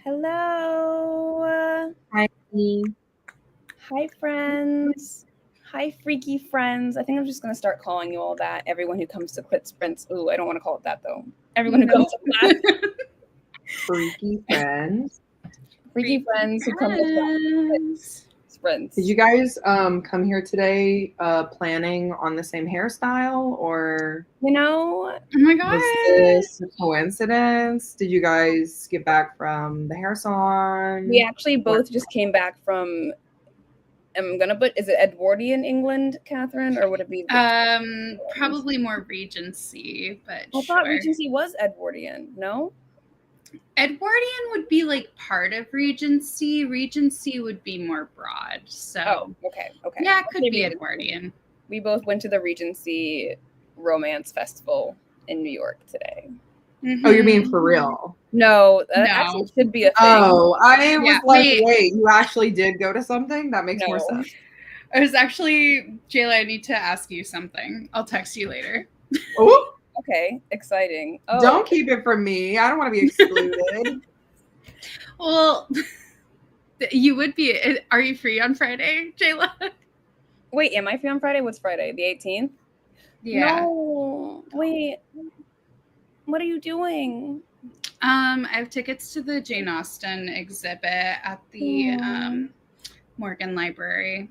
Hello. Hi. Hi, friends. Hi, freaky friends. I think I'm just going to start calling you all that. Everyone who comes to Clit Sprints. Ooh, I don't want to call it that, though. Everyone who comes Nope. to class. Freaky friends. Freaky friends who come to class. Sprints. Did you guys come here today planning on the same hairstyle, or You know, Oh my was god. this a coincidence? Did you guys get back from the hair salon? we actually both just came back from, is it Edwardian England, Catherine, or would it be? Probably more Regency, but I thought Regency was Edwardian, no? Edwardian would be like part of Regency. Regency would be more broad. So okay. yeah, it could be Edwardian. We both went to the Regency Romance Festival in New York today. Mm-hmm. Oh, you're being for real? No, that actually should be a thing. Oh, I was wait, you actually did go to something? That makes more sense. I was actually, Jayla, I need to ask you something. I'll text you later. Oh, okay, exciting. Oh. Don't keep it from me. I don't want to be excluded. Well, you would be. Are you free on Friday, Jayla? Wait, am I free on Friday? What's Friday? The 18th? Yeah. No, wait. What are you doing? I have tickets to the Jane Austen exhibit at the Morgan Library.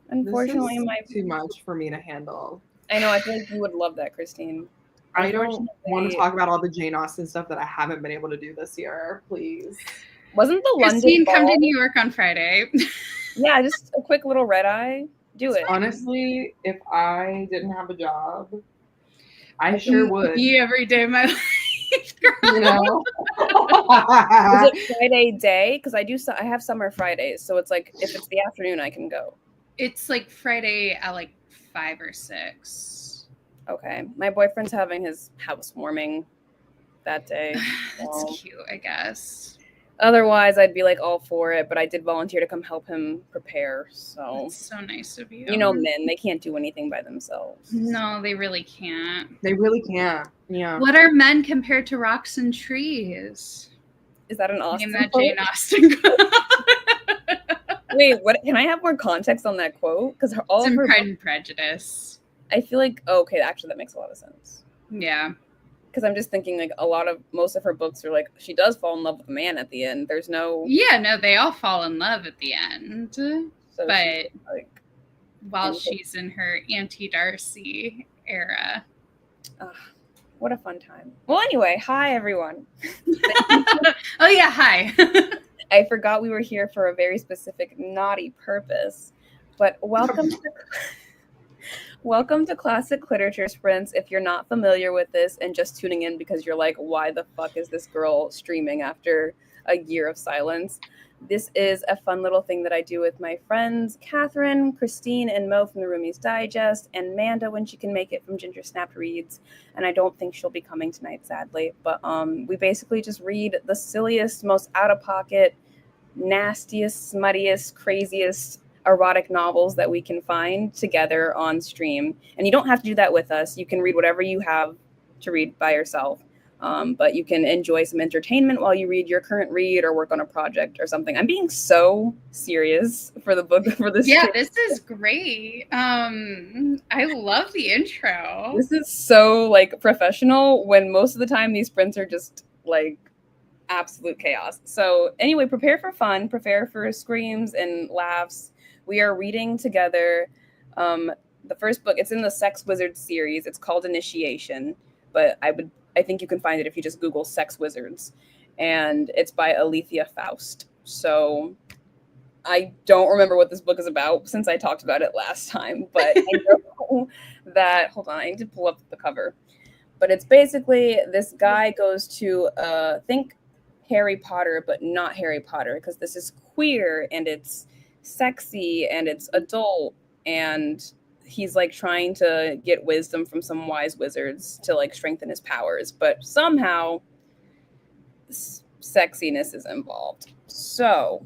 Unfortunately, this is too much for me to handle. I know. I feel like you would love that, Christine. I don't want to talk about all the Jane Austen stuff that I haven't been able to do this year. Please. Wasn't the Christine London come to New York on Friday? Yeah, just a quick little red eye. Do it. Honestly, if I didn't have a job, I sure would. Me every day of my life, girl. You know? Is it Friday day? Because I have summer Fridays, so it's like if it's the afternoon, I can go. It's like Friday at like 5 or 6. Okay, my boyfriend's having his housewarming that day. That's cute, I guess. Otherwise, I'd be like all for it, but I did volunteer to come help him prepare. So that's so nice of you. You know, men, they can't do anything by themselves. No, they really can't. They really can't. Yeah. What are men compared to rocks and trees? Is that an Austen? Name that Jane Austen quote. Wait, what? Can I have more context on that quote? Because all it's of her Pride and Prejudice. I feel like okay, actually, that makes a lot of sense. Yeah. Because I'm just thinking like most of her books are like she does fall in love with a man at the end. There's no they all fall in love at the end. So but like while she's in her Auntie Darcy era. What a fun time. Well, anyway, hi everyone. Oh yeah, hi. I forgot we were here for a very specific naughty purpose. But welcome to Classic Cliterature Sprints. If you're not familiar with this and just tuning in because you're like, why the fuck is this girl streaming after a year of silence? This is a fun little thing that I do with my friends, Catherine, Christine, and Mo from the Roomies Digest, and Manda when she can make it from Ginger Snapped Reads. And I don't think she'll be coming tonight, sadly. But we basically just read the silliest, most out-of-pocket, nastiest, smuttiest, craziest erotic novels that we can find together on stream. And you don't have to do that with us. You can read whatever you have to read by yourself. But you can enjoy some entertainment while you read your current read or work on a project or something. I'm being so serious for the book for this. Yeah, this is great. I love the intro. This is so like professional when most of the time these sprints are just like absolute chaos. So anyway, prepare for fun, prepare for screams and laughs. We are reading together the first book. It's in the Sex Wizards series. It's called Initiation, but I think you can find it if you just Google Sex Wizards, and it's by Alethea Faust. So I don't remember what this book is about since I talked about it last time, but I know that, hold on, I need to pull up the cover. But it's basically this guy goes to think Harry Potter, but not Harry Potter, because this is queer and it's sexy and it's adult, and he's like trying to get wisdom from some wise wizards to like strengthen his powers, but somehow sexiness is involved. So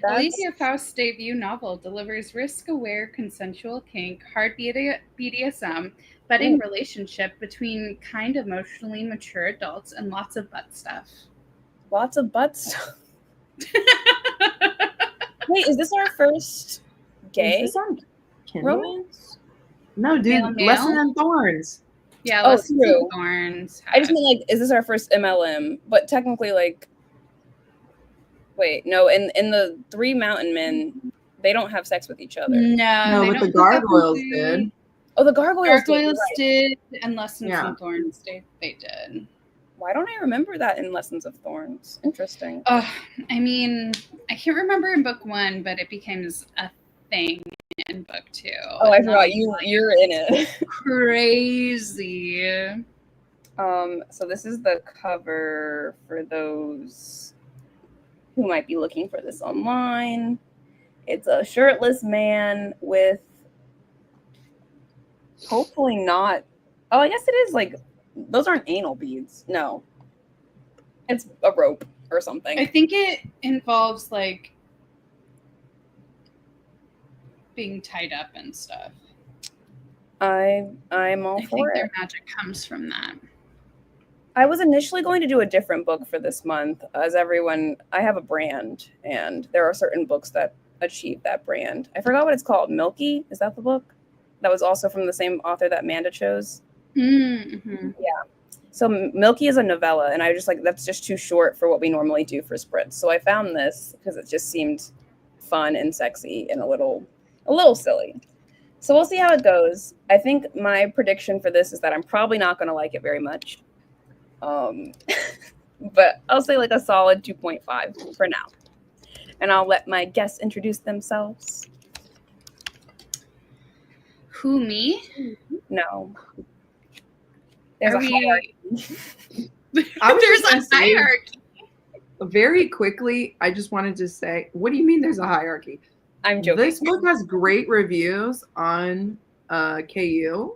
Alethea Faust's debut novel delivers risk-aware consensual kink, hard BDSM, budding relationship between kind, emotionally mature adults, and lots of butt stuff. Lots of butt stuff. Wait, is this our first gay Is this on Kindle? romance? No, dude. Male? Lesson and Thorns. Yeah, Oh, Lessons true. and Thorns. I just mean like, is this our first MLM? But technically, like, wait, no. In the Three Mountain Men, they don't have sex with each other. No, No, they but the don't hook up gargoyles and did. Oh, the gargoyles. Gargoyles did. did, and Lessons Yeah. and Thorns they did. Why don't I remember that in Lessons of Thorns? Interesting. I mean, I can't remember in book 1, but it becomes a thing in book 2. Oh, I And that forgot was, like, you're in it. crazy. So this is the cover for those who might be looking for this online. It's a shirtless man with hopefully not. Oh, I guess it is like those aren't anal beads. No. It's a rope or something. I think it involves like being tied up and stuff. I'm all I for think it. their magic comes from that. I was initially going to do a different book for this month. As everyone, I have a brand, and there are certain books that achieve that brand. I forgot what it's called. Milky? Is that the book? That was also from the same author that Manda chose. Mm-hmm. Yeah. So Milky is a novella, and I just like, that's just too short for what we normally do for spritz. So I found this because it just seemed fun and sexy and a little silly. So we'll see how it goes. I think my prediction for this is that I'm probably not going to like it very much. But I'll say like a solid 2.5 for now. And I'll let my guests introduce themselves. Who, me? No. There's Are a we? hierarchy. I was just There's gonna a say- hierarchy. Very quickly, I just wanted to say, what do you mean there's a hierarchy? I'm joking. This book has great reviews on KU.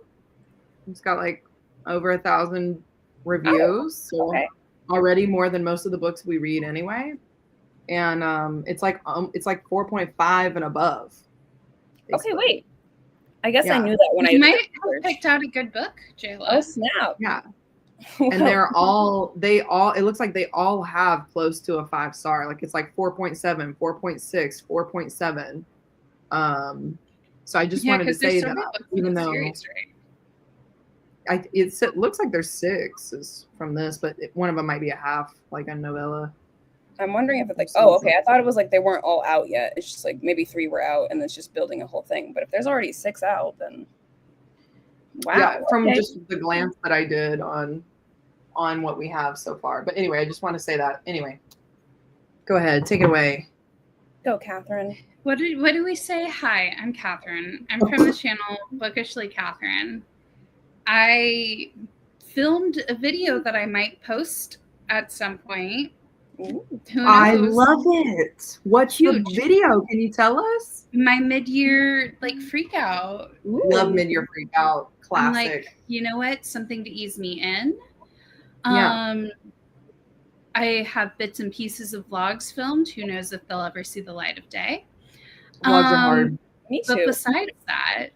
It's got like over 1,000 reviews, so okay. already more than most of the books we read anyway. And it's like 4.5 and above. Okay, wait. I guess I Yeah. knew that when I You did might the have research. picked out a good book, Jayla. Oh snap! Yeah. And it looks like they all have close to a 5-star. Like it's like 4.7, 4.6, 4.7. So I just wanted to say that, even though series, right? it looks like there's 6 from this, but one of them might be a half, like a novella. I'm wondering if it's like, oh, okay. I thought it was like they weren't all out yet. It's just like maybe 3 were out, and it's just building a whole thing. But if there's already 6 out, then wow. Yeah, from okay. just the glance that I did on what we have so far. But anyway, I just want to say that. Anyway, go ahead, take it away. Go, Catherine. What do we say? Hi, I'm Catherine. I'm from the channel Bookishly Catherine. I filmed a video that I might post at some point. Ooh. Who knows? I love it. What's Huge. the video? Can you tell us? My mid-year like freak out. Love mid-year freak out. I'm Classic. like, you know what? Something to ease me in. Yeah. I have bits and pieces of vlogs filmed. Who knows if they'll ever see the light of day? Vlogs are hard. Me But too. besides that,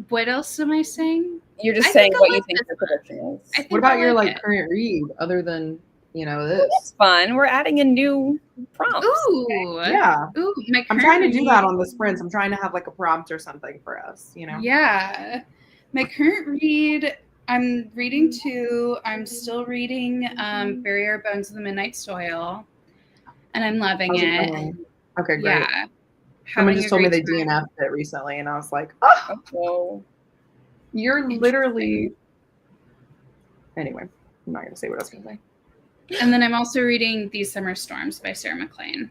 what else am I saying? You're just I saying think I what you like think this the prediction is. I think What about I your like it. current read, other than Well, this? that's fun. We're adding in new prompts. Ooh, Yeah. Ooh, my I'm current trying to do read- that on the sprints. I'm trying to have like a prompt or something for us, Yeah, my current read. I'm reading 2. I'm still reading Bury Our Bones in the Midnight Soil, and I'm loving How's it it. going? Okay, great. Yeah. Someone Having just a told me great they time. DNF'd it recently, and I was like, oh, Oh, you're literally. Anyway, I'm not going to say what I was going to say. And then I'm also reading These Summer Storms by Sarah McLean,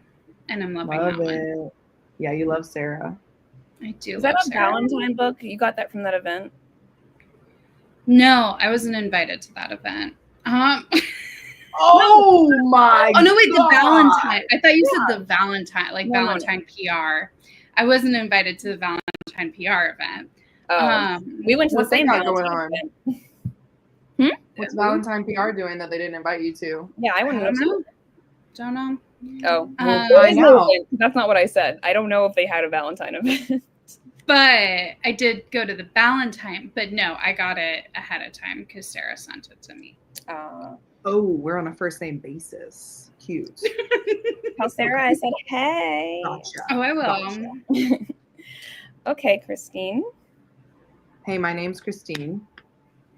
and I'm loving Love that one. it. Yeah, you love Sarah. I do. is that love a Sarah. Valentine book? You got that from that event? No, I wasn't invited to that event. Oh my! Oh no, wait, the God. Valentine. I thought you said the Valentine, like No. Valentine PR. I wasn't invited to the Valentine PR event. We went to the What's they same got going Valentine on? event. What's Valentine PR doing that they didn't invite you to? Yeah, I I want to don't know. know. Don't know. Oh, Well, there is find no out. event. That's not what I said. I don't know if they had a Valentine event. But I did go to the Valentine. But no, I got it ahead of time because Sarah sent it to me. Oh, we're on a first name basis. Cute. Tell Sarah I said hey. Gotcha. Oh, I will. Gotcha. Okay, Christine. Hey, my name's Christine.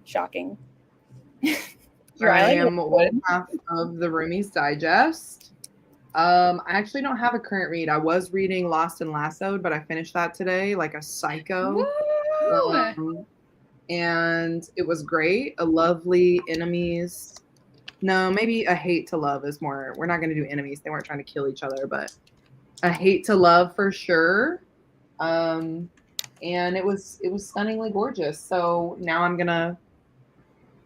Shocking. I am one half of the Roomies Digest. I actually don't have a current read. I was reading Lost and Lassoed, but I finished that today like a psycho. And it was great. A lovely enemies. No, maybe a hate to love is more. We're not going to do enemies. They weren't trying to kill each other, but a hate to love for sure. And it was stunningly gorgeous. So now I'm gonna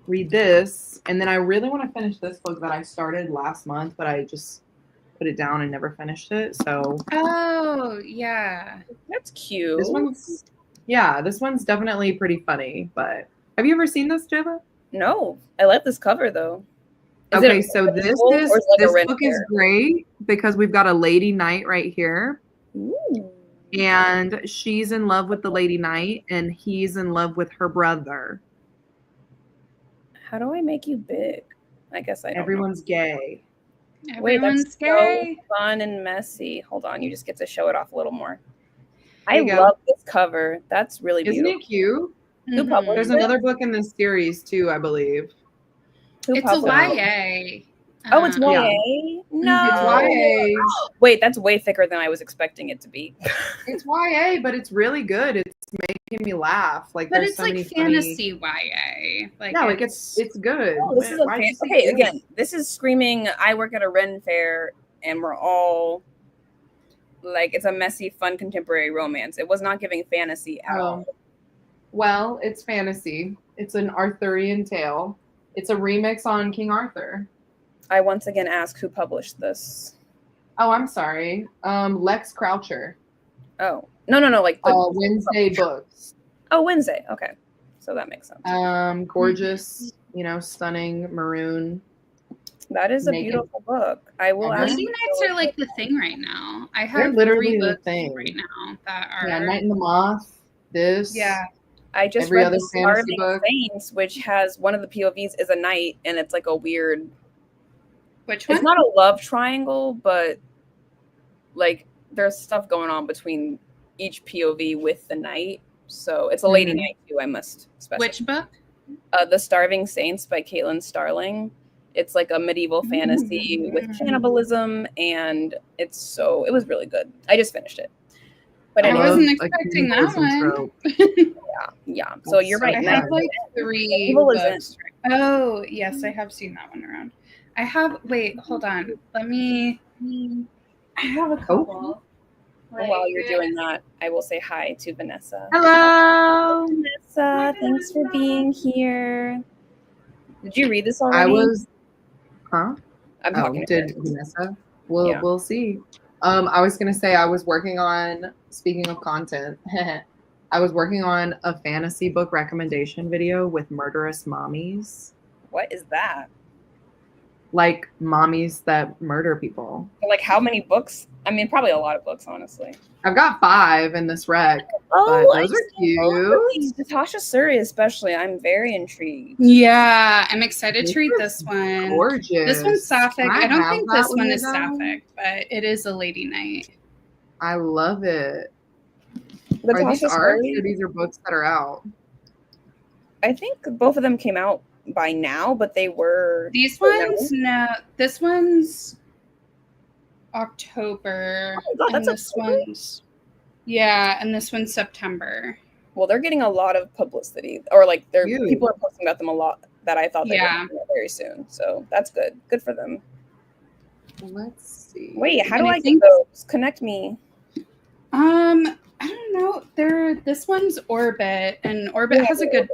read this, and then I really want to finish this book that I started last month, but I just put it down and never finished it. So oh yeah, that's cute. This one's definitely pretty funny. But have you ever seen this, Jayla? No, I like this cover though. Okay, so this book is great because we've got a lady knight right here. Ooh. And she's in love with the lady knight, and he's in love with her brother. How do I make you big? I guess I don't Everyone's know. gay. Wait, everyone's that's gay. so fun and messy. Hold on, you just get to show it off a little more. There I you go. love this cover. That's really Isn't beautiful. it cute? Who published There's it? another book in this series too, I believe. Who It's a published YA. Oh, it's YA? Yeah. No. It's YA. Wait, that's way thicker than I was expecting it to be. It's YA, but it's really good. It's making me laugh. Like, But there's it's so like many fantasy YA. Like yeah, like it's good. Oh, this is Why did you say okay. good? Again, this is screaming. I work at a Ren fair, and we're all like, it's a messy, fun contemporary romance. It was not giving fantasy at all. Well, it's fantasy. It's an Arthurian tale. It's a remix on King Arthur. I once again ask who published this. Oh, I'm sorry. Lex Croucher. Oh, no, like Wednesday Books. Oh, Wednesday. Okay, so that makes sense. Gorgeous, stunning maroon. That is a beautiful book. I will. Lady Knights are like the thing right now. I have They're literally 3 books the thing right now that are Night in the Moth. This. Yeah. I just every read other the fantasy Starving book. Saints, which has one of the POVs is a knight, and it's like a weird. Which one? It's not a love triangle, but like there's stuff going on between each POV with the knight. So it's a lady knight too. I must specify. Which book? The Starving Saints by Caitlin Starling. It's like a medieval fantasy with cannibalism, and it was really good. I just finished it. But I wasn't expecting that one. Yeah. So you're right. I have like 3 books. Oh, yes, I have seen that one around. I have. Wait, hold on. Let me. I have a couple. While you're doing that, I will say hi to Vanessa. Hello, Vanessa. Thanks for being here. Did you read this already? I was. Huh? I'm talking. Did Vanessa? We'll see. I was gonna say I was working on. Speaking of content, I was working on a fantasy book recommendation video with murderous mommies. What is that? Like mommies that murder people. Like how many books? I mean, probably a lot of books, honestly. I've got 5 in this rec. Oh, but those are cute. Natasha Suri, especially. I'm very intrigued. Yeah, I'm excited to read this one. Gorgeous. This one's sapphic. I don't think this one is sapphic, but it is a lady knight. I love it. Natasha are these art Suri? or these are books that are out? I think both of them came out by now, but they were these ones. No, this one's October. Oh my God, and this one's and this one's September. Well, they're getting a lot of publicity, or like people are posting about them a lot. That I thought they were doing very soon. So that's good. Good for them. Let's see. Wait, how do I get those? Connect me. I don't know. This one's Orbit, and Orbit has a good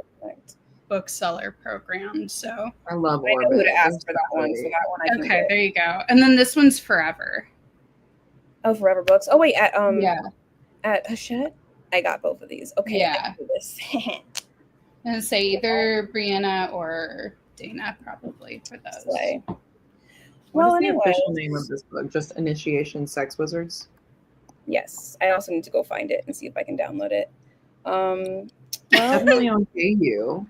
bookseller program. So I love Orbit. I know who to ask for that one. So that one I can there you go. And then this one's Forever. Oh, Forever Books. Oh wait, at Hachette, I got both of these. Okay, yeah. I can do this. And say either Brianna or Dana probably for those. What is the official name of this book? Just Initiation Sex Wizards? Yes. I also need to go find it and see if I can download it. Definitely on KU.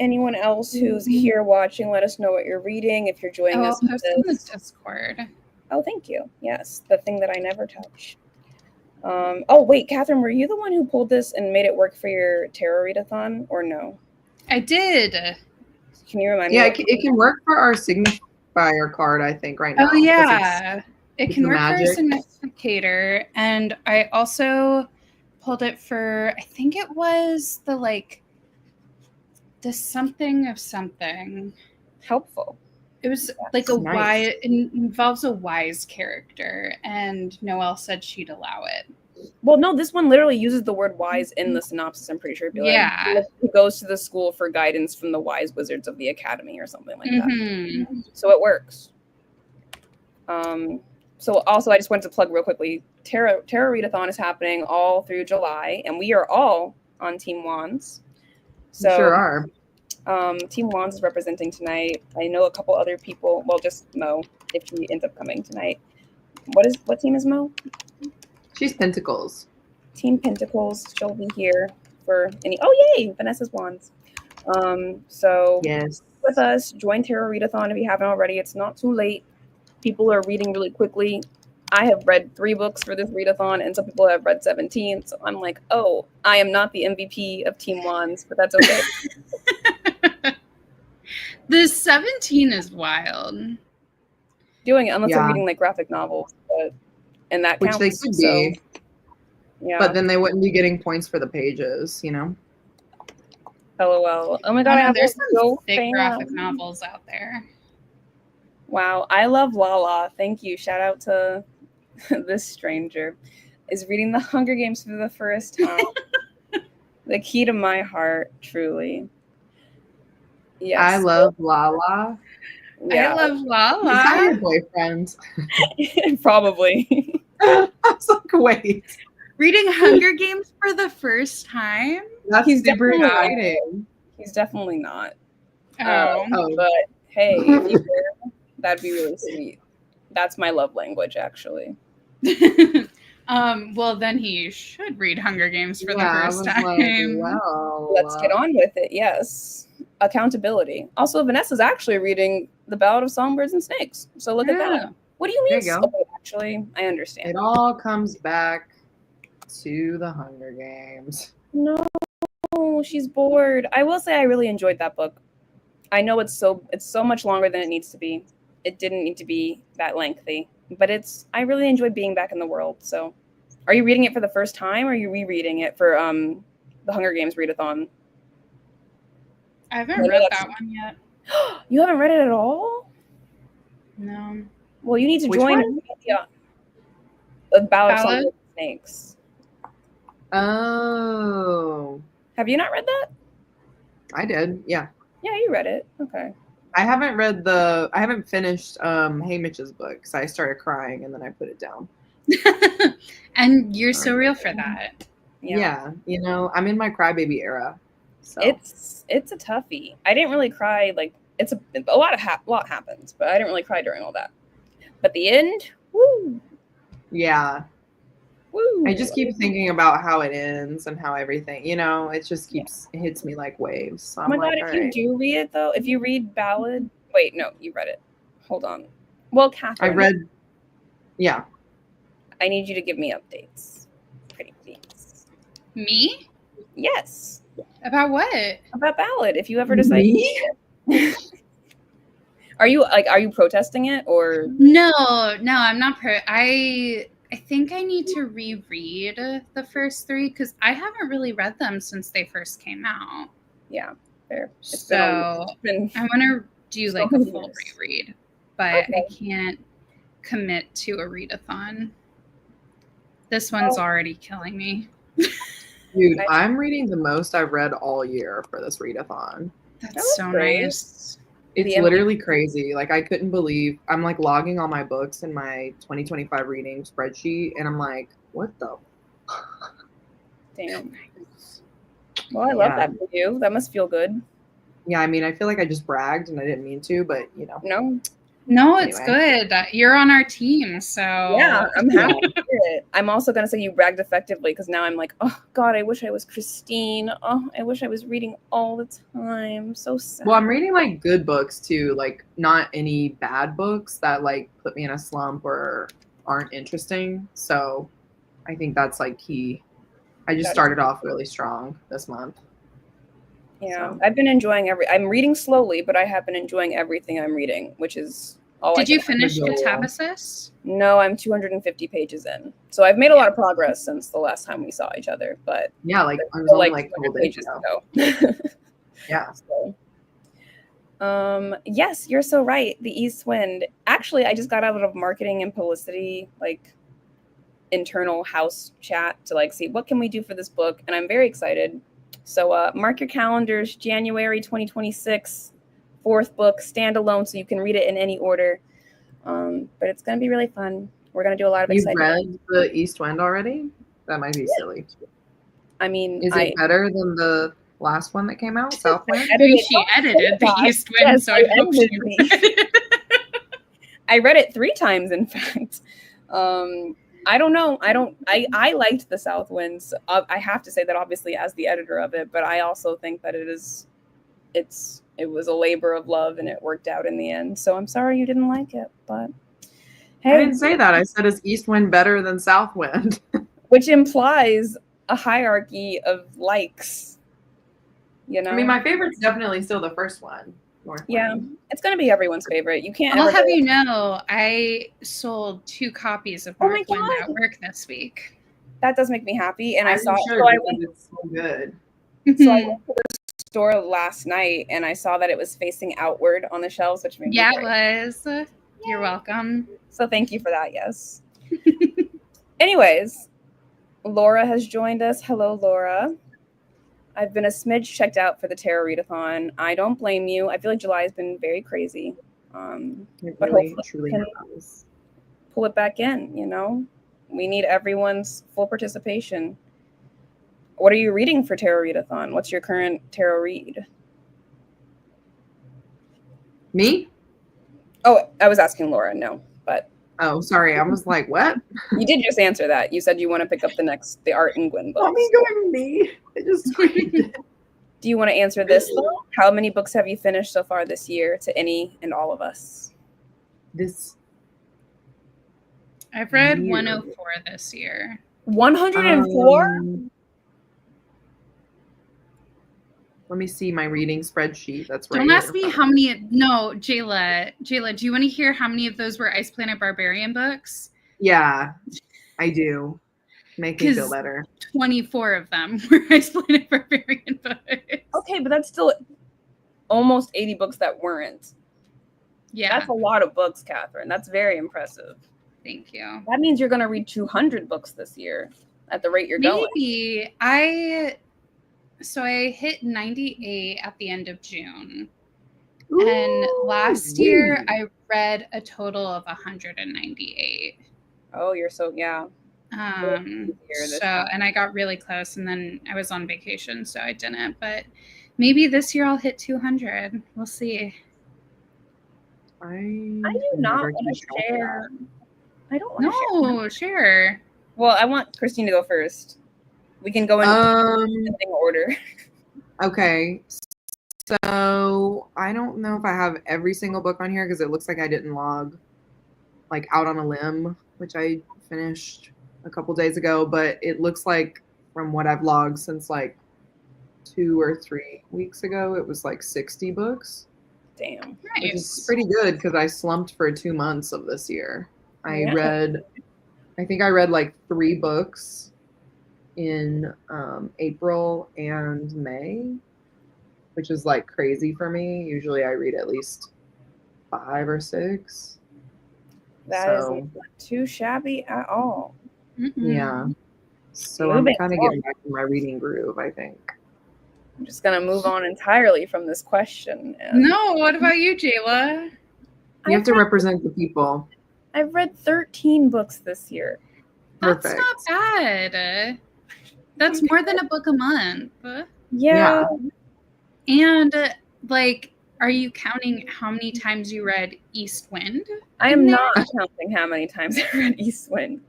anyone else who's here watching, let us know what you're reading. If you're joining I'll us with post in the this. Discord. Oh, thank you. Yes, the thing that I never touch. Oh, wait, Catherine, were you the one who pulled this and made it work for your tarot readathon, or no? I did. Can you remind me? Yeah, it can work for our signifier card, I think, right now. Oh, yeah. It can work for a magic. significator. And I also pulled it for, I think it was the something of something. Helpful. It was That's like a nice. wise, it involves a wise character, and Noelle said she'd allow it. Well, no, this one literally uses the word wise in the synopsis, I'm pretty sure. Yeah. He goes to the school for guidance from the wise wizards of the academy or something like Mhm. that. So it works. So also, I just wanted to plug real quickly, Tarot Readathon is happening all through July, and we are all on Team Wands. So, You sure are. Team Wands is representing tonight. I know a couple other people. Well, just Mo, if he ends up coming tonight. What team is Mo? She's Pentacles. Team Pentacles. She'll be here for any. Oh, yay! Vanessa's Wands. So yes, with us, join Tarot Readathon if you haven't already. It's not too late. People are reading really quickly. I have read 3 books for this readathon, and some people have read 17. So I'm like, oh, I am not the MVP of Team Wands, but that's okay. The 17 is wild. Doing it unless they're reading like graphic novels, and that counts. Which they could be. Yeah. But then they wouldn't be getting points for the pages, you know? LOL. Oh my god, There's some thick graphic novels out there. Wow, I love Lala. Thank you. Shout out to this stranger. Is reading The Hunger Games for the first time. The key to my heart, truly. Yes. I love Lala. Yeah. I love Lala. Is that your boyfriend? Probably. I was like, wait. Reading Hunger Games for the first time? That's He's super definitely exciting. He's definitely not. Oh. But hey, if you were, that'd be really sweet. That's my love language, actually. Well, then he should read Hunger Games for the first time. Like, well, let's get on with it. Yes, accountability. Also, Vanessa's actually reading The Ballad of Songbirds and Snakes. So look at that. What do you mean? There you go. Okay, actually, I understand. It all comes back to the Hunger Games. No, she's bored. I will say I really enjoyed that book. I know it's so much longer than it needs to be. It didn't need to be that lengthy, but I really enjoyed being back in the world. So, are you reading it for the first time, or are you rereading it for the Hunger Games readathon? I haven't read that one yet. You haven't read it at all? No. Well, you need to Which join one? The Ballad of Songbirds and Snakes. Oh. Have you not read that? I did, yeah. Yeah, you read it. Okay. I haven't finished Hey Mitch's book because I started crying and then I put it down. And you're so real for that. Yeah, you know, I'm in my crybaby era. So it's a toughie. I didn't really cry. Like it's a lot happens, but I didn't really cry during all that. But the end, woo. Yeah. Woo. I just keep thinking about how it ends and how everything, you know, it just it hits me like waves. So oh my god, if you do read it though, if you read Ballad, wait, no, you read it. Hold on. Well, Catherine. I read, yeah. I need you to give me updates. Pretty please. Me? Yes. About what? About Ballad, if you ever decide. Me? Are you protesting it or? No, I'm not. I think I need to reread the first 3 because I haven't really read them since they first came out. Yeah, fair. So I want to do like a full reread, but I can't commit to a readathon. This one's already killing me. Dude, I'm reading the most I've read all year for this readathon. That's so nice. It's literally crazy. Like, I couldn't believe I'm like logging all my books in my 2025 reading spreadsheet, and I'm like, what the? Damn. Well, I love that for you. That must feel good. Yeah, I mean, I feel like I just bragged and I didn't mean to, but you know. No. No, it's Anyway. good. You're on our team, so Yeah, I'm happy to hear it. I'm also going to say you bragged effectively because now I'm like, oh, God, I wish I was Christine. Oh, I wish I was reading all the time. So sad. Well, I'm reading like good books too, like not any bad books that like put me in a slump or aren't interesting. So I think that's like key. I just That is- started off really strong this month. Yeah, So. I've been enjoying I'm reading slowly, but I have been enjoying everything I'm reading, which is all I did you can. finish The goal. Catabasis? No, I'm 250 pages in. So I've made a lot of progress since the last time we saw each other, but Yeah, like I was still only like a 200 couple days pages ago. to go. Yeah. So, yes, you're so right. The East Wind. Actually, I just got out of marketing and publicity, like internal house chat to like see what can we do for this book, and I'm very excited. So mark your calendars, January 2026, fourth book, standalone, so you can read it in any order. But it's gonna be really fun. We're gonna do a lot of You've exciting. read The East Wind already? That might be silly. I mean, Is it better than the last one that came out, Southwind? I mean, she edited The East Wind, yes, so I hope she edited read it. I read it 3 times, in fact. I don't know. I liked the South Winds. I have to say that obviously as the editor of it, but I also think that it was a labor of love and it worked out in the end. So I'm sorry you didn't like it, but I hey, didn't say that. I said is East Wind better than Southwind? which implies a hierarchy of likes. You know? I mean, my favorite's definitely still the first one. Northwind. Yeah, it's gonna be everyone's favorite. You can't. I'll ever have go- you know, I sold 2 copies of Oh my Northwind God. at work this week. That does make me happy, and I As saw. you should, So I because went. it's so good. So I went to the store last night, and I saw that it was facing outward on the shelves, which made Yeah, me it great. was. You're welcome. So thank you for that. Yes. Anyways, Laura has joined us. Hello, Laura. I've been a smidge checked out for the Tarot Readathon. I don't blame you. I feel like July has been very crazy. It But really, hopefully truly we can has. pull it back in, you know? We need everyone's full participation. What are you reading for Tarot Readathon? What's your current tarot read? Me? Oh, I was asking Laura. No, but Oh, sorry. I was like, what? you did just answer that. You said you want to pick up the Art and Gwyn books. Not me going me. I just screamed it. Do you want to answer this though? How many books have you finished so far this year to any and all of us? I've read Year. 104 this year. 104? Let me see my reading spreadsheet. That's right. Don't ask me how many. No, Jayla, do you want to hear how many of those were Ice Planet Barbarian books? Yeah, I do. Make me feel 'Cause better. 24 of them were Ice Planet Barbarian books. Okay, but that's still almost 80 books that weren't. Yeah, That's a lot of books, Catherine. That's very impressive. thank you. That means you're going to read 200 books this year at the rate you're going. Maybe. I hit 98 at the end of June. Ooh, And last year I read a total of 198. Oh, you're so, yeah. And I got really close, and then I was on vacation, so I didn't. But maybe this year I'll hit 200. We'll see. I do not want to share. I don't want to share. Well, I want Christine to go first. We can go in order. Okay. So I don't know if I have every single book on here because it looks like I didn't log like Out on a Limb, which I finished a couple days ago, but it looks like from what I've logged since like 2 or 3 weeks ago, it was like 60 books. Damn. Nice. Which is pretty good because I slumped for 2 months of this year. I think I read like 3 books in April and May, which is like crazy for me. Usually I read at least 5 or 6. That is not too shabby at all. Yeah. So I'm kind of getting back in my reading groove, I think. I'm just going to move on entirely from this question. No, what about you, Jayla? You have to represent the people. I've read 13 books this year. That's not bad. That's more than a book a month. Yeah. And like Are you counting how many times you read East Wind? I am not counting how many times I read East Wind.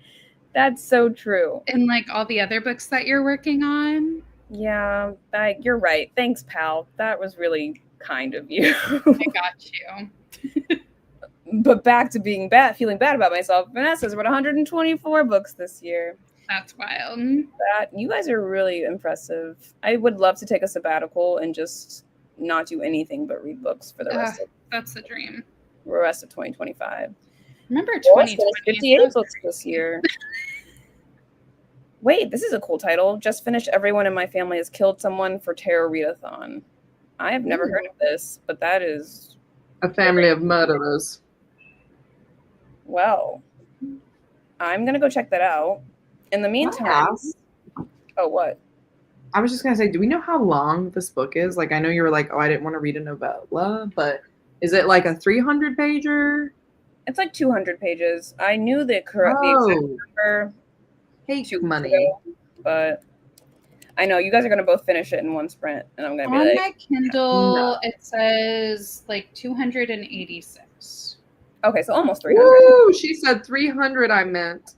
That's so true. And like all the other books that you're working on? Yeah, you're right. Thanks, pal. That was really kind of you. I got you. But back to being bad, feeling bad about myself. Vanessa's read 124 books this year. That's wild. You guys are really impressive. I would love to take a sabbatical and just not do anything but read books for the That's the dream. Rest of 2025. Remember 2020? 58 books this year. Wait, this is a cool title. Just finished Everyone in My Family Has Killed Someone for Tarot Readathon. I have never heard of this, but that is a family of murderers. Well, I'm gonna go check that out. In the meantime, oh, what? I was just gonna say, do we know how long this book is? Like, I know you were like, oh, I didn't want to read a novella, but is it like a 300 pager? It's like 200 pages. I knew the exact number. Hate money. But I know you guys are gonna both finish it in one sprint, and I'm gonna be on like, my Kindle, no. It says like 286. Okay, so almost 300. Woo! She said 300. I meant.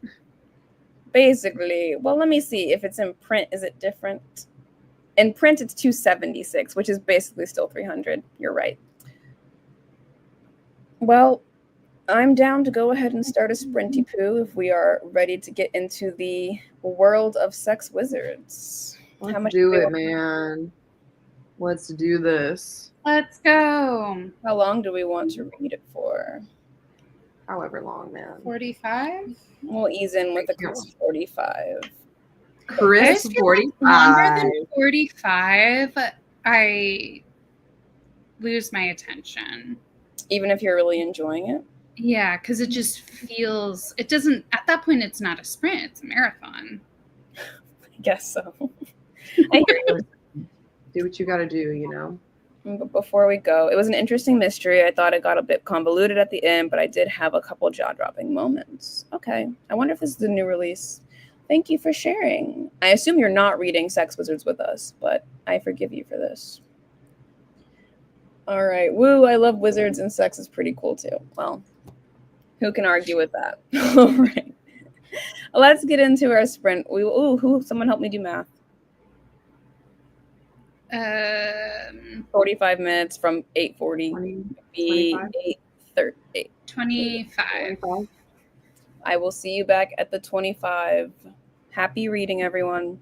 Basically, well, let me see if it's in print. Is it different? In print, it's 276, which is basically still 300. You're right. Well, I'm down to go ahead and start a sprinty poo if we are ready to get into the world of sex wizards. Let's do it, man. Let's do this. Let's go. How long do we want to read it for? However long, man. 45? We'll ease in with a crisp 45. Crisp 45. Longer than 45, I lose my attention. Even if you're really enjoying it? Yeah, because it just feels, it doesn't, at that point, it's not a sprint, it's a marathon. I guess so. I hear you. Do what you got to do, you know? But before we go, it was an interesting mystery. I thought it got a bit convoluted at the end, but I did have a couple jaw-dropping moments. Okay, I wonder if this is a new release. Thank you for sharing. I assume you're not reading Sex Wizards with us, but I forgive you for this. All right, woo, I love wizards, and sex is pretty cool too. Well, who can argue with that? All right, let's get into our sprint. Someone help me do math. 45 minutes from 8:40 be 8:30. 25. I will see you back at the 25. Happy reading, everyone.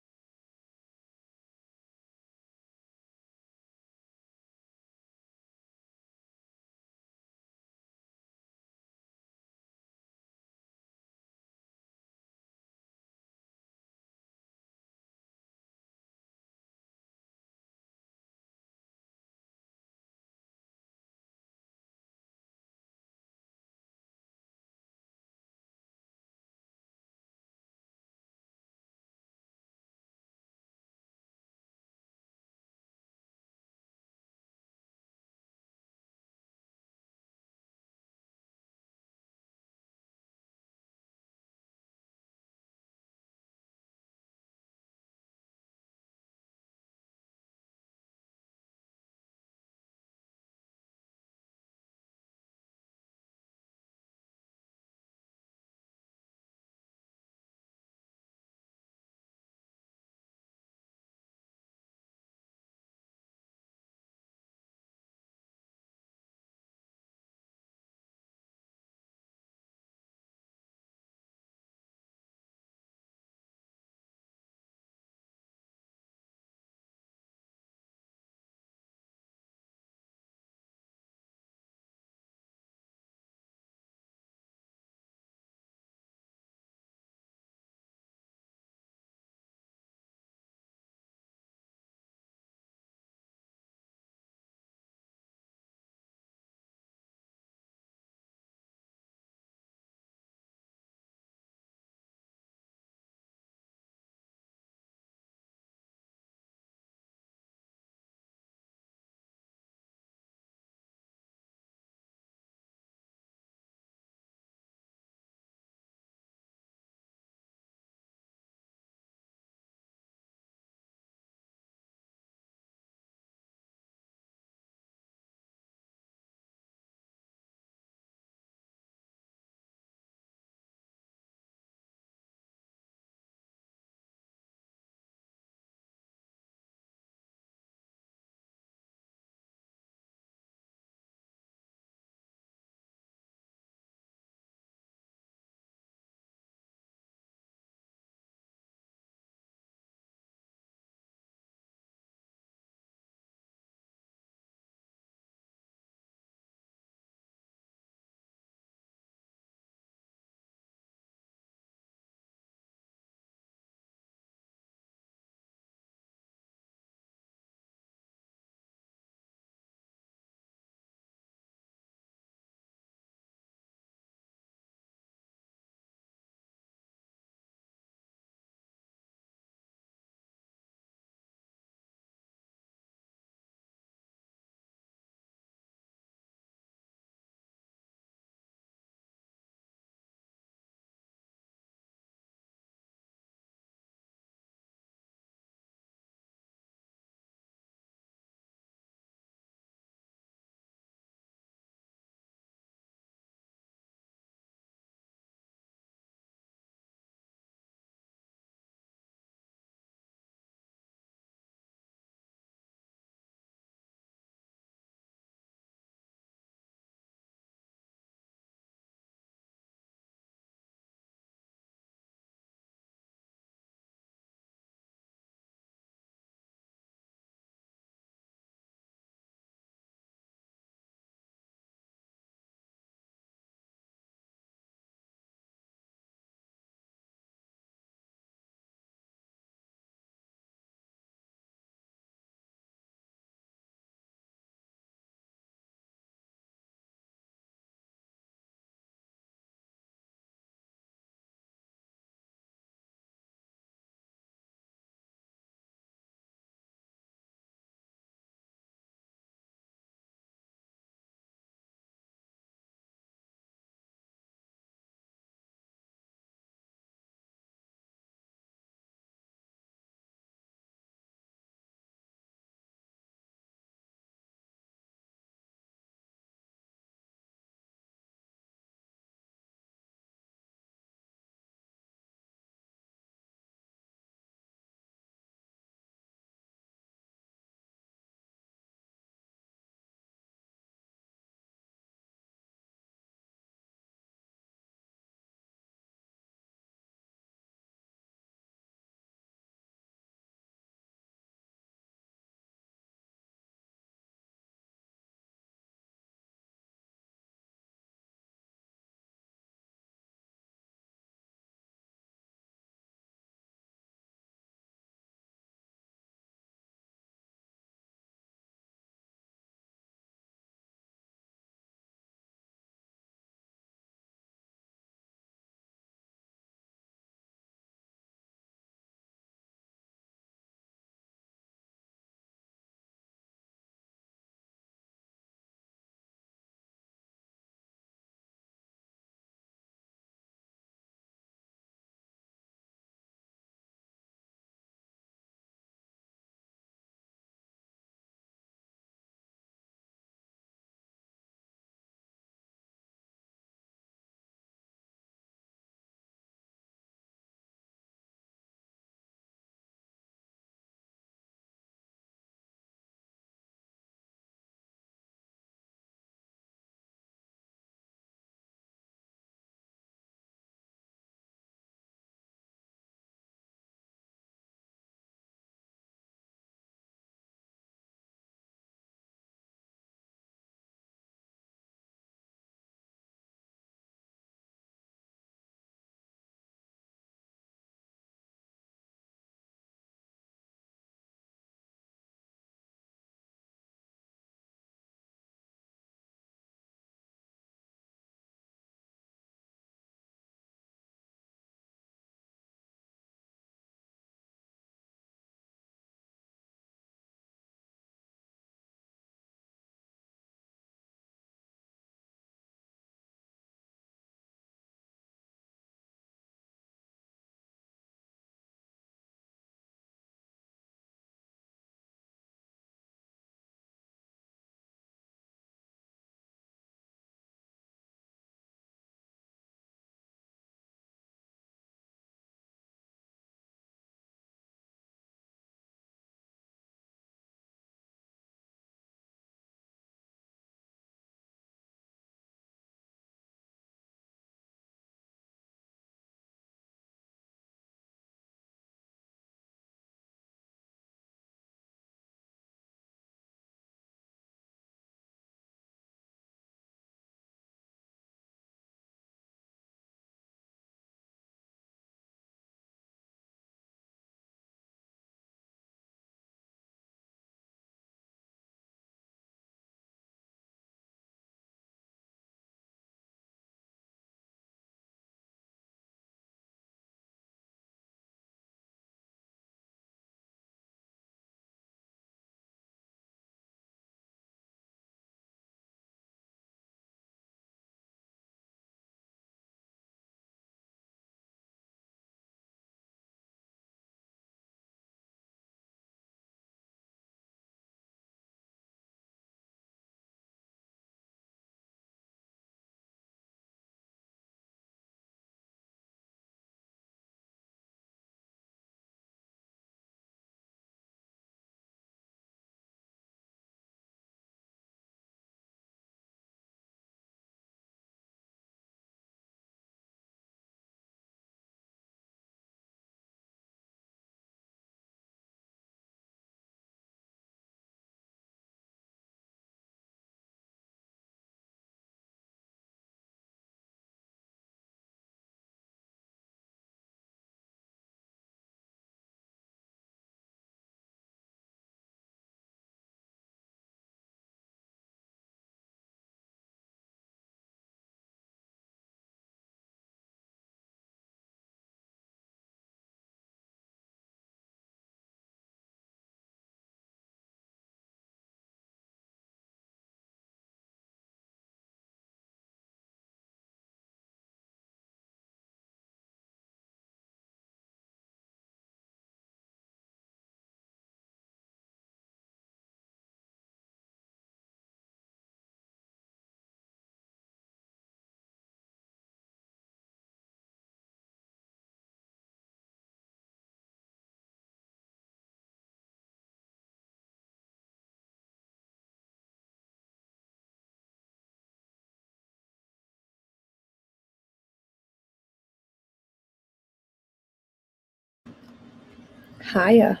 Hiya.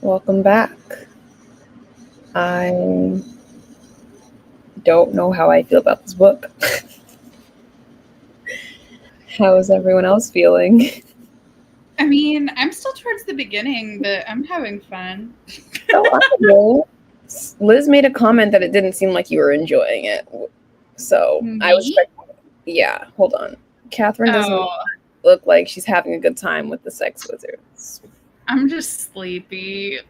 Welcome back. I don't know how I feel about this book. How is everyone else feeling? I mean, I'm still towards the beginning, but I'm having fun. Liz made a comment that it didn't seem like you were enjoying it. So I was Me? yeah, hold on. Catherine doesn't look like she's having a good time with the sex wizards. I'm just sleepy.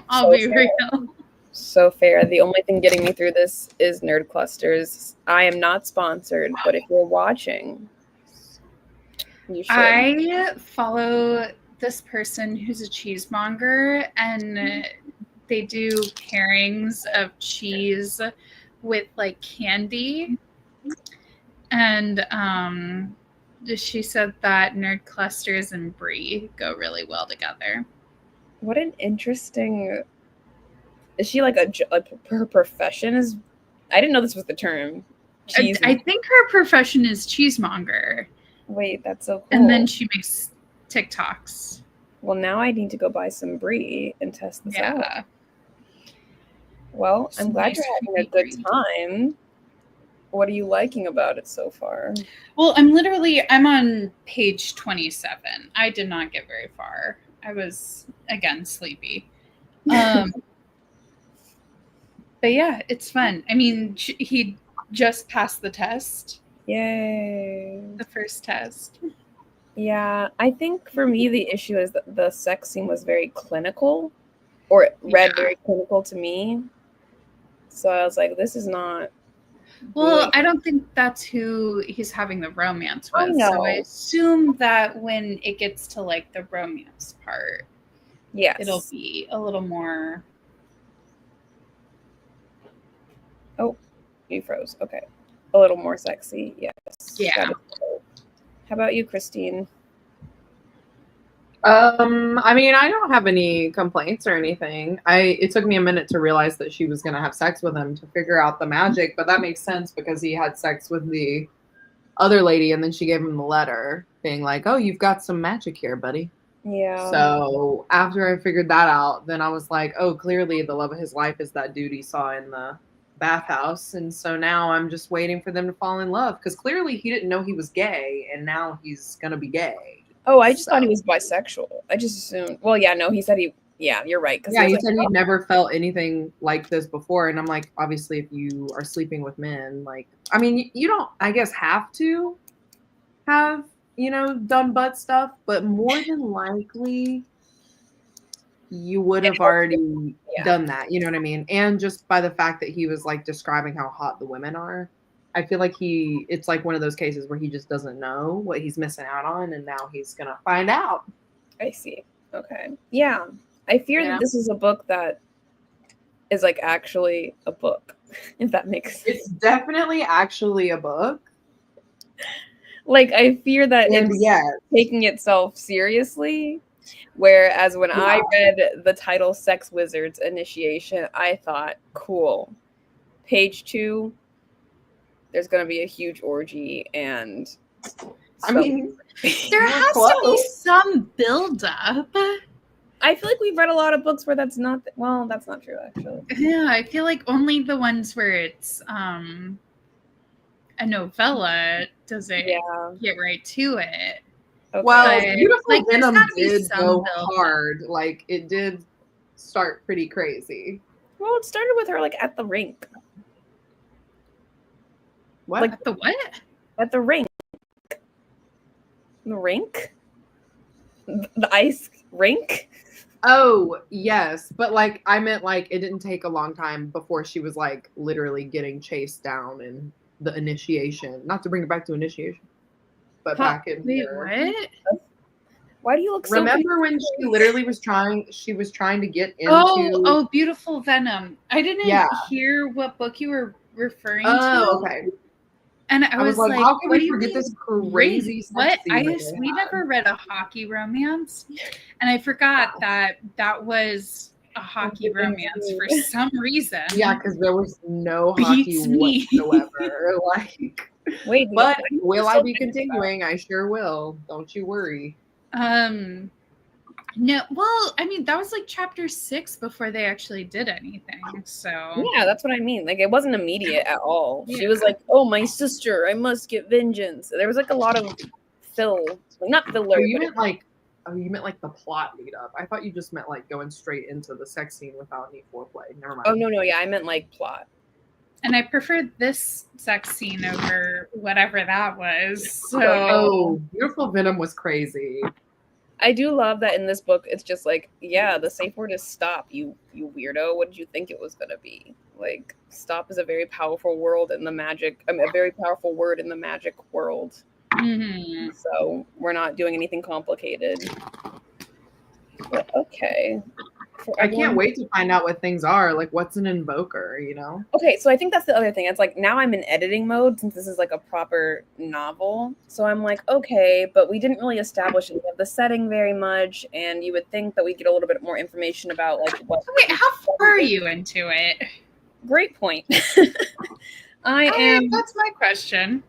I'll be real. So fair. The only thing getting me through this is Nerd Clusters. I am not sponsored, but if you're watching, you should. I follow this person who's a cheesemonger, and they do pairings of cheese with like candy. And she said that Nerd Clusters and Brie go really well together. What an interesting. Is she like her profession is? I didn't know this was the term. I think her profession is cheesemonger. Wait, that's so cool. And then she makes TikToks. Well, now I need to go buy some Brie and test this out. Well, I'm glad you're having a good time. What are you liking about it so far? Well, I'm on page 27. I did not get very far. I was, again, sleepy. But yeah, it's fun. I mean, he just passed the test. Yay. The first test. Yeah, I think for me the issue is that the sex scene was very clinical, or it read very clinical to me. So I was like, this is not. Well, I don't think that's who he's having the romance with. So I assume that when it gets to like the romance part, yes, it'll be a little more. Oh, you froze. Okay. A little more sexy. Yes. Yeah. How about you, Christine? I mean, I don't have any complaints or anything. It took me a minute to realize that she was going to have sex with him to figure out the magic, but that makes sense because he had sex with the other lady and then she gave him the letter being like, oh, you've got some magic here, buddy. Yeah. So after I figured that out, then I was like, oh, clearly the love of his life is that dude he saw in the bathhouse. And so now I'm just waiting for them to fall in love because clearly he didn't know he was gay and now he's going to be gay. Oh, I just thought he was bisexual. I just assumed. Well, yeah, no, he said yeah, you're right. Yeah, he said he'd never felt anything like this before. And I'm like, obviously, if you are sleeping with men, like, I mean, you don't, I guess, have to have, done butt stuff, but more than likely, you would have already done that. You know what I mean? And just by the fact that he was like describing how hot the women are. I feel like it's like one of those cases where he just doesn't know what he's missing out on, and now he's going to find out. I see. Okay. Yeah. I fear that this is a book that is like actually a book, if that makes sense. It's definitely actually a book. Like, I fear that it's taking itself seriously, whereas when I read the title Sex Wizards Initiation, I thought, cool. Page 2, there's going to be a huge orgy and I mean, there has to be some build-up. I feel like we've read a lot of books where that's not that's not true, actually. Yeah, I feel like only the ones where it's a novella does it get right to it. Okay. Well, Beautiful Venom did go hard. Like, it did start pretty crazy. Well, it started with her, like, at the rink. What? Like, the what? At the rink. The rink? The ice rink? Oh, yes. But, like, I meant, like, it didn't take a long time before she was, like, literally getting chased down in the initiation. Not to bring it back to initiation, but back in here. What? Why do you look so Remember when she literally was trying to get into... Oh, Beautiful Venom. I didn't hear what book you were referring to. Oh, okay. And I was like, how can we forget this crazy what? We never read a hockey romance. And I forgot that was a hockey romance for some reason. Yeah, because there was no hockey whatsoever. Like, wait, but will I be continuing? I sure will. Don't you worry. No, well, I mean, that was like chapter 6 before they actually did anything. So Yeah, that's what I mean. Like, it wasn't immediate at all. She Yeah. was like, "Oh, my sister, I must get vengeance." There was like a lot of like not filler, Oh, you but meant like the plot lead up. I thought you just meant like going straight into the sex scene without any foreplay. Never mind. oh no, yeah, I meant like plot. and I preferred this sex scene over whatever that was. So Oh, Beautiful Venom was crazy. I do love that in this book. It's just like, yeah, the safe word is stop. You weirdo. What did you think it was gonna be? Like, stop is a very powerful world in the magic. I mean, a very powerful word in the magic world. mhm. So we're not doing anything complicated. But okay. I can't wait to find out what things are. Like, what's an invoker? You know? Okay, so I think that's the other thing. It's like now I'm in editing mode since this is like a proper novel. So I'm like, okay, but we didn't really establish any of the setting very much, and you would think that we get a little bit more information about like what. Wait, how far are you into it? Great point. I am. That's my question.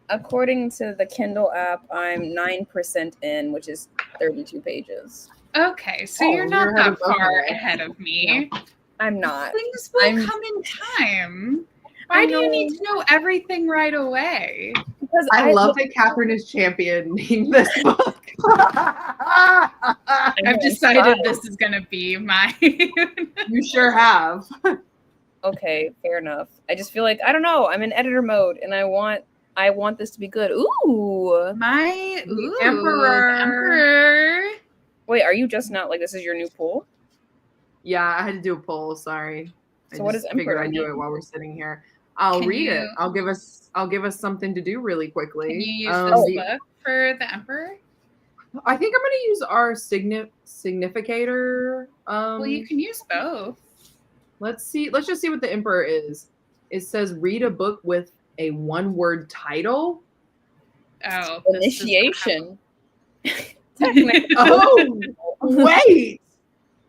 According to the Kindle app, I'm 9% in, which is 32 pages. Okay, so Oh, you're not you're ahead that of both far of us. ahead of me. I'm not. Things will come in time. Why do you need to know everything right away? Because I love that Catherine is championing this book. I've decided this is going to be my. You sure have. Okay, fair enough. I just feel like I don't know. I'm in editor mode, and I want this to be good. Ooh, The Emperor. Wait, are you just not like this is your new pool? Yeah, I had to do a poll. Sorry. So what does figured Emperor I'd do mean? it while we're sitting here. I'll read it. I'll give us something to do really quickly. Can you use this book for the Emperor? I think I'm going to use our significator. Well, you can use both. Let's see. Let's just see what the Emperor is. It says read a book with a one-word title. Oh, Initiation. Oh, wait.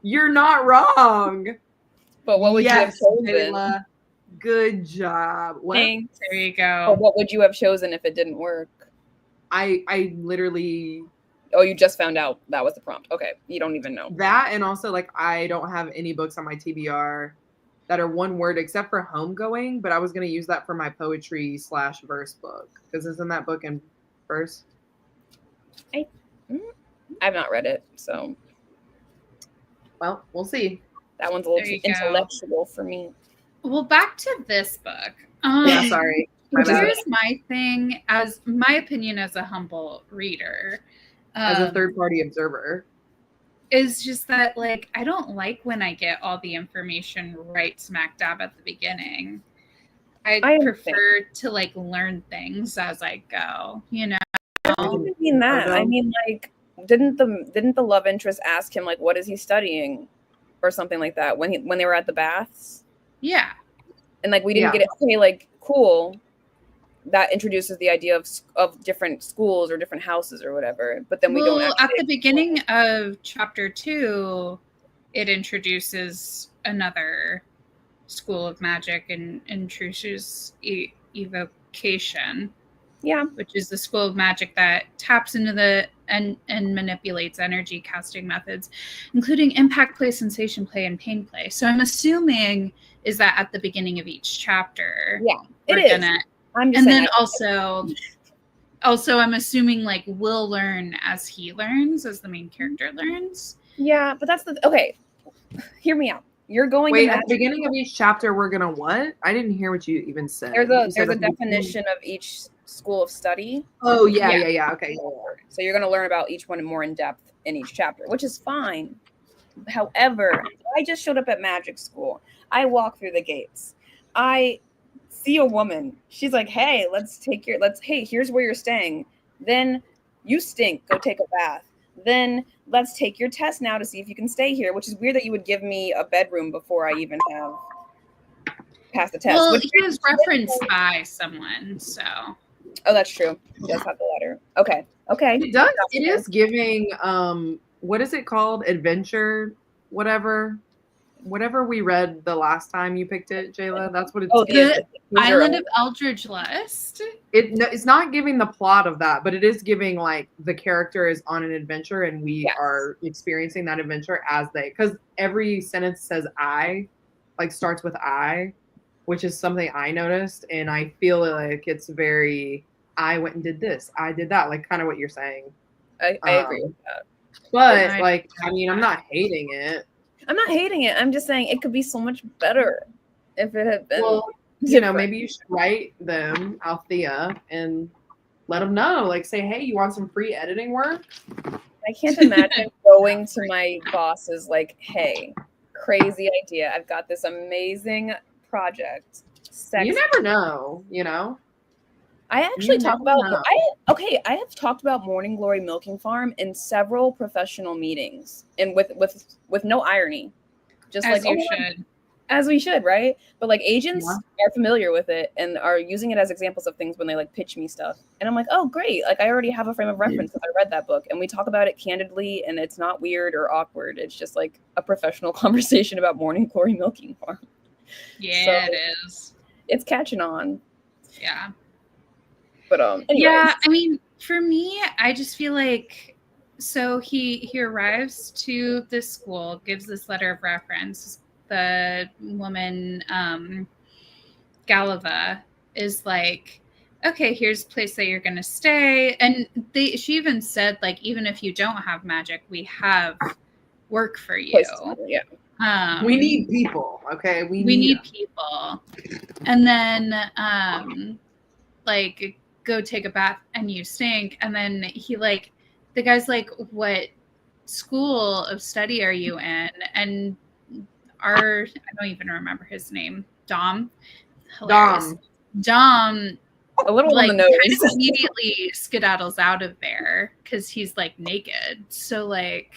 You're not wrong. But what would you have chosen? Kayla, good job. What? Thanks. There you go. But what would you have chosen if it didn't work? I literally. Oh, you just found out that was the prompt. Okay, you don't even know that, and also like I don't have any books on my TBR that are one word except for Homegoing. But I was gonna use that for my poetry / verse book because isn't that book in verse? I've not read it, so. Well, we'll see. That one's a little too intellectual for me. Well, back to this book. Yeah, sorry. Here's my thing, as my opinion as a humble reader, as a third-party observer, is just that like I don't like when I get all the information right smack dab at the beginning. I prefer to like learn things as I go. You know. I don't mean that. I mean like. Didn't the love interest ask him like what is he studying or something like that when they were at the baths? Yeah. And like we didn't get it. Okay, like cool. That introduces the idea of different schools or different houses or whatever. But then we don't at the beginning of chapter 2, it introduces another school of magic and introduces evocation. Yeah. Which is the school of magic that taps into and manipulates energy casting methods, including impact play, sensation play, and pain play. So I'm assuming is that at the beginning of each chapter. Yeah, it is. And then also I'm assuming like we'll learn as he learns, as the main character learns. Yeah, but that's okay. Hear me out. You're going wait at the beginning of each chapter. We're gonna what? I didn't hear what you even said. There's a definition of each school of study. Oh yeah. Okay. So you're going to learn about each one more in depth in each chapter, which is fine. However, I just showed up at magic school. I walk through the gates. I see a woman. She's like, "Hey, hey, here's where you're staying. Then you stink. Go take a bath. Then let's take your test now to see if you can stay here," which is weird that you would give me a bedroom before I even have passed the test. Well, he was referenced by someone, so. Oh, that's true. He does have the letter. Okay. It does. It is giving what is it called? Adventure, whatever. whatever we read the last time you picked it, Jayla. That's what it's Oh, giving. The Island of Eldridge Lust. It's not giving the plot of that, but it is giving like the character is on an adventure and we Yes. are experiencing that adventure as they, because every sentence says I, like starts with I, which is something I noticed, and I feel like it's very I went and did this, I did that, like kind of what you're saying. I agree with that. But like, I mean, I'm not hating it. I'm not hating it. I'm just saying it could be so much better if it had been. Well, you know, maybe you should write them, Althea, and let them know. Like, say, hey, you want some free editing work? I can't imagine going to my bosses like, hey, crazy idea. I've got this amazing project. You never know, you know? I actually talk about I have talked about Morning Glory Milking Farm in several professional meetings and with no irony. Just as like you should. As we should, right? But like agents are familiar with it and are using it as examples of things when they like pitch me stuff. And I'm like, oh great. Like I already have a frame of reference because I read that book. And we talk about it candidly and it's not weird or awkward. It's just like a professional conversation about Morning Glory Milking Farm. Yeah, so, it is. It's catching on. Yeah. But anyways. Yeah, I mean, for me, I just feel like so he arrives to this school, gives this letter of reference. The woman, Galava, is like, okay, here's a place that you're gonna stay. And she even said, like, even if you don't have magic, we have work for you. Yeah. We need people, okay? We need people. And then like go take a bath and you stink. And then the guy's like, what school of study are you in? And I don't even remember his name. Dom. Hilarious. Dom a little on the nose. Kind of immediately skedaddles out of there because he's like naked. So like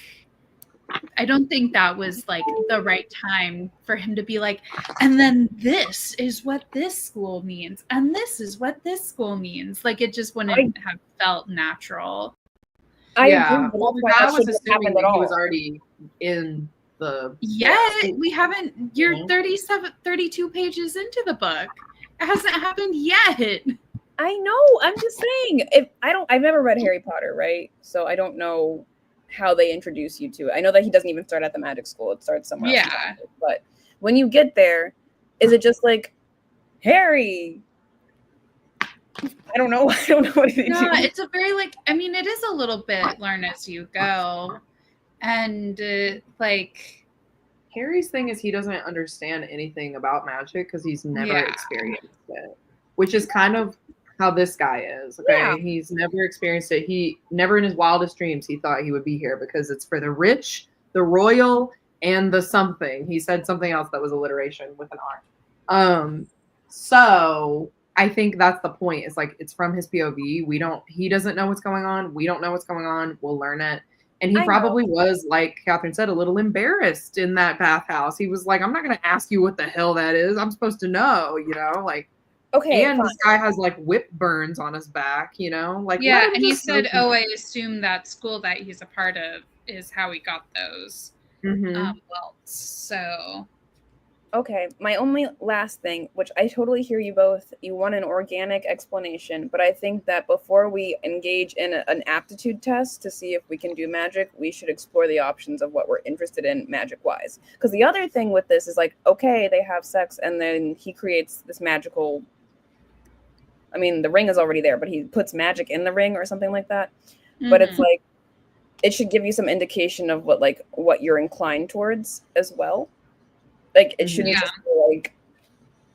I don't think that was like the right time for him to be like, and then this is what this school means, and this is what this school means. Like it just wouldn't have felt natural. I agree. Well, that was assuming that he was already in the. Yeah, we haven't. You're 32 pages into the book. It hasn't happened yet. I know. I'm just saying. I've never read Harry Potter, right? So I don't know how they introduce you to it. I know that he doesn't even start at the magic school. It starts somewhere else. Yeah. But when you get there, is it just like, Harry? I don't know. I don't know what they do. It's a very like, I mean, it is a little bit learn as you go. And like Harry's thing is he doesn't understand anything about magic because he's never experienced it, which is kind of how this guy is. Okay. Yeah. He's never experienced it. He never in his wildest dreams he thought he would be here because it's for the rich, the royal, and the something. He said something else that was alliteration with an R. So I think that's the point. It's like it's from his POV. He doesn't know what's going on. We don't know what's going on. We'll learn it. And he probably was, like Catherine said, a little embarrassed in that bathhouse. He was like, I'm not gonna ask you what the hell that is. I'm supposed to know, you know, like okay, and this guy has like whip burns on his back, you know, like and he said, "Oh, I assume that school that he's a part of is how he got those welts." So, okay, my only last thing, which I totally hear you both, you want an organic explanation, but I think that before we engage in an aptitude test to see if we can do magic, we should explore the options of what we're interested in magic-wise. Because the other thing with this is like, okay, they have sex, and then he creates this magical. I mean, the ring is already there, but he puts magic in the ring or something like that. Mm-hmm. But it's like, it should give you some indication of what you're inclined towards as well. Like, it shouldn't just be like,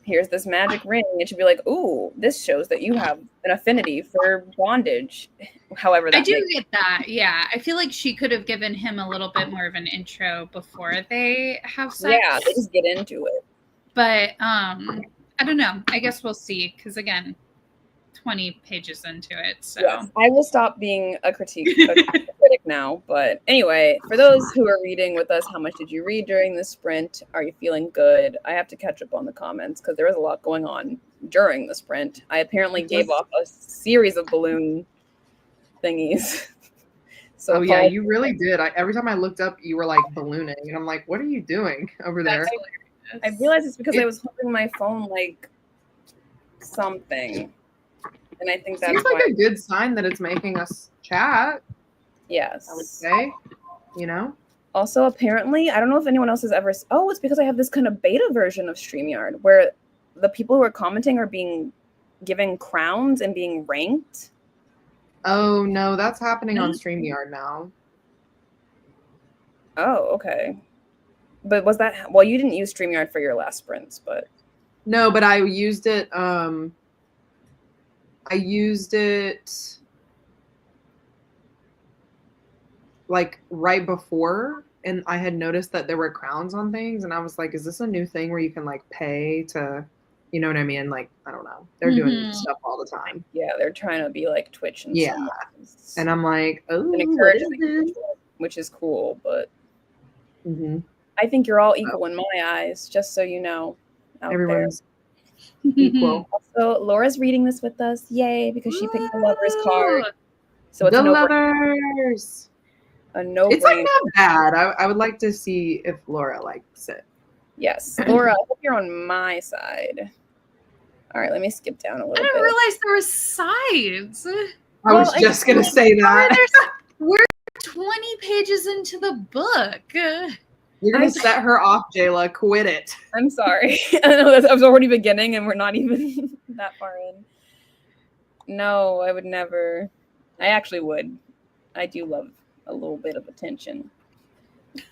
here's this magic ring. It should be like, ooh, this shows that you have an affinity for bondage. However, that I do get that. Yeah. I feel like she could have given him a little bit more of an intro before they have sex. Yeah, they just get into it. But I don't know. I guess we'll see. Because again, 20 pages into it. So yes, I will stop being a critic now. But anyway, for those who are reading with us, how much did you read during the sprint? Are you feeling good? I have to catch up on the comments because there was a lot going on during the sprint. I apparently gave off a series of balloon thingies. So oh yeah, you really did. Every time I looked up, you were like ballooning, and I'm like, what are you doing over there? I realized it's because I was holding my phone like something, and I think that's Seems like why. a good sign that it's making us chat. Yes, I would say, you know. Also, apparently, I don't know if anyone else has ever. Oh, it's because I have this kind of beta version of StreamYard where the people who are commenting are being given crowns and being ranked. Oh no, that's happening on StreamYard now. Oh, okay. But was that well? You didn't use StreamYard for your last sprints, but No, but I used it. I used it like right before, and I had noticed that there were crowns on things, and I was like, "Is this a new thing where you can like pay to, you know what I mean?" Like, I don't know. They're doing stuff all the time. yeah, they're trying to be like Twitch and Yeah, and I'm like, "Oh, and what encourage is this?" which is cool, but Mm-hmm. I think you're all equal in my eyes, just so you know out Everyone's there. equal. Also, Laura's reading this with us. Yay, because she picked the lover's card. So it's The a lovers. a no It's like brainer. not bad. I would like to see if Laura likes it. Yes. Laura, I hope you're on my side. All right, let me skip down a little I bit. didn't realize there were sides. I was just going to say that. We're 20 pages into the book. You're going to set her off, Jayla. Quit it. I'm sorry. I know I was already beginning and we're not even that far in. No, I would never. I actually would. I do love a little bit of attention.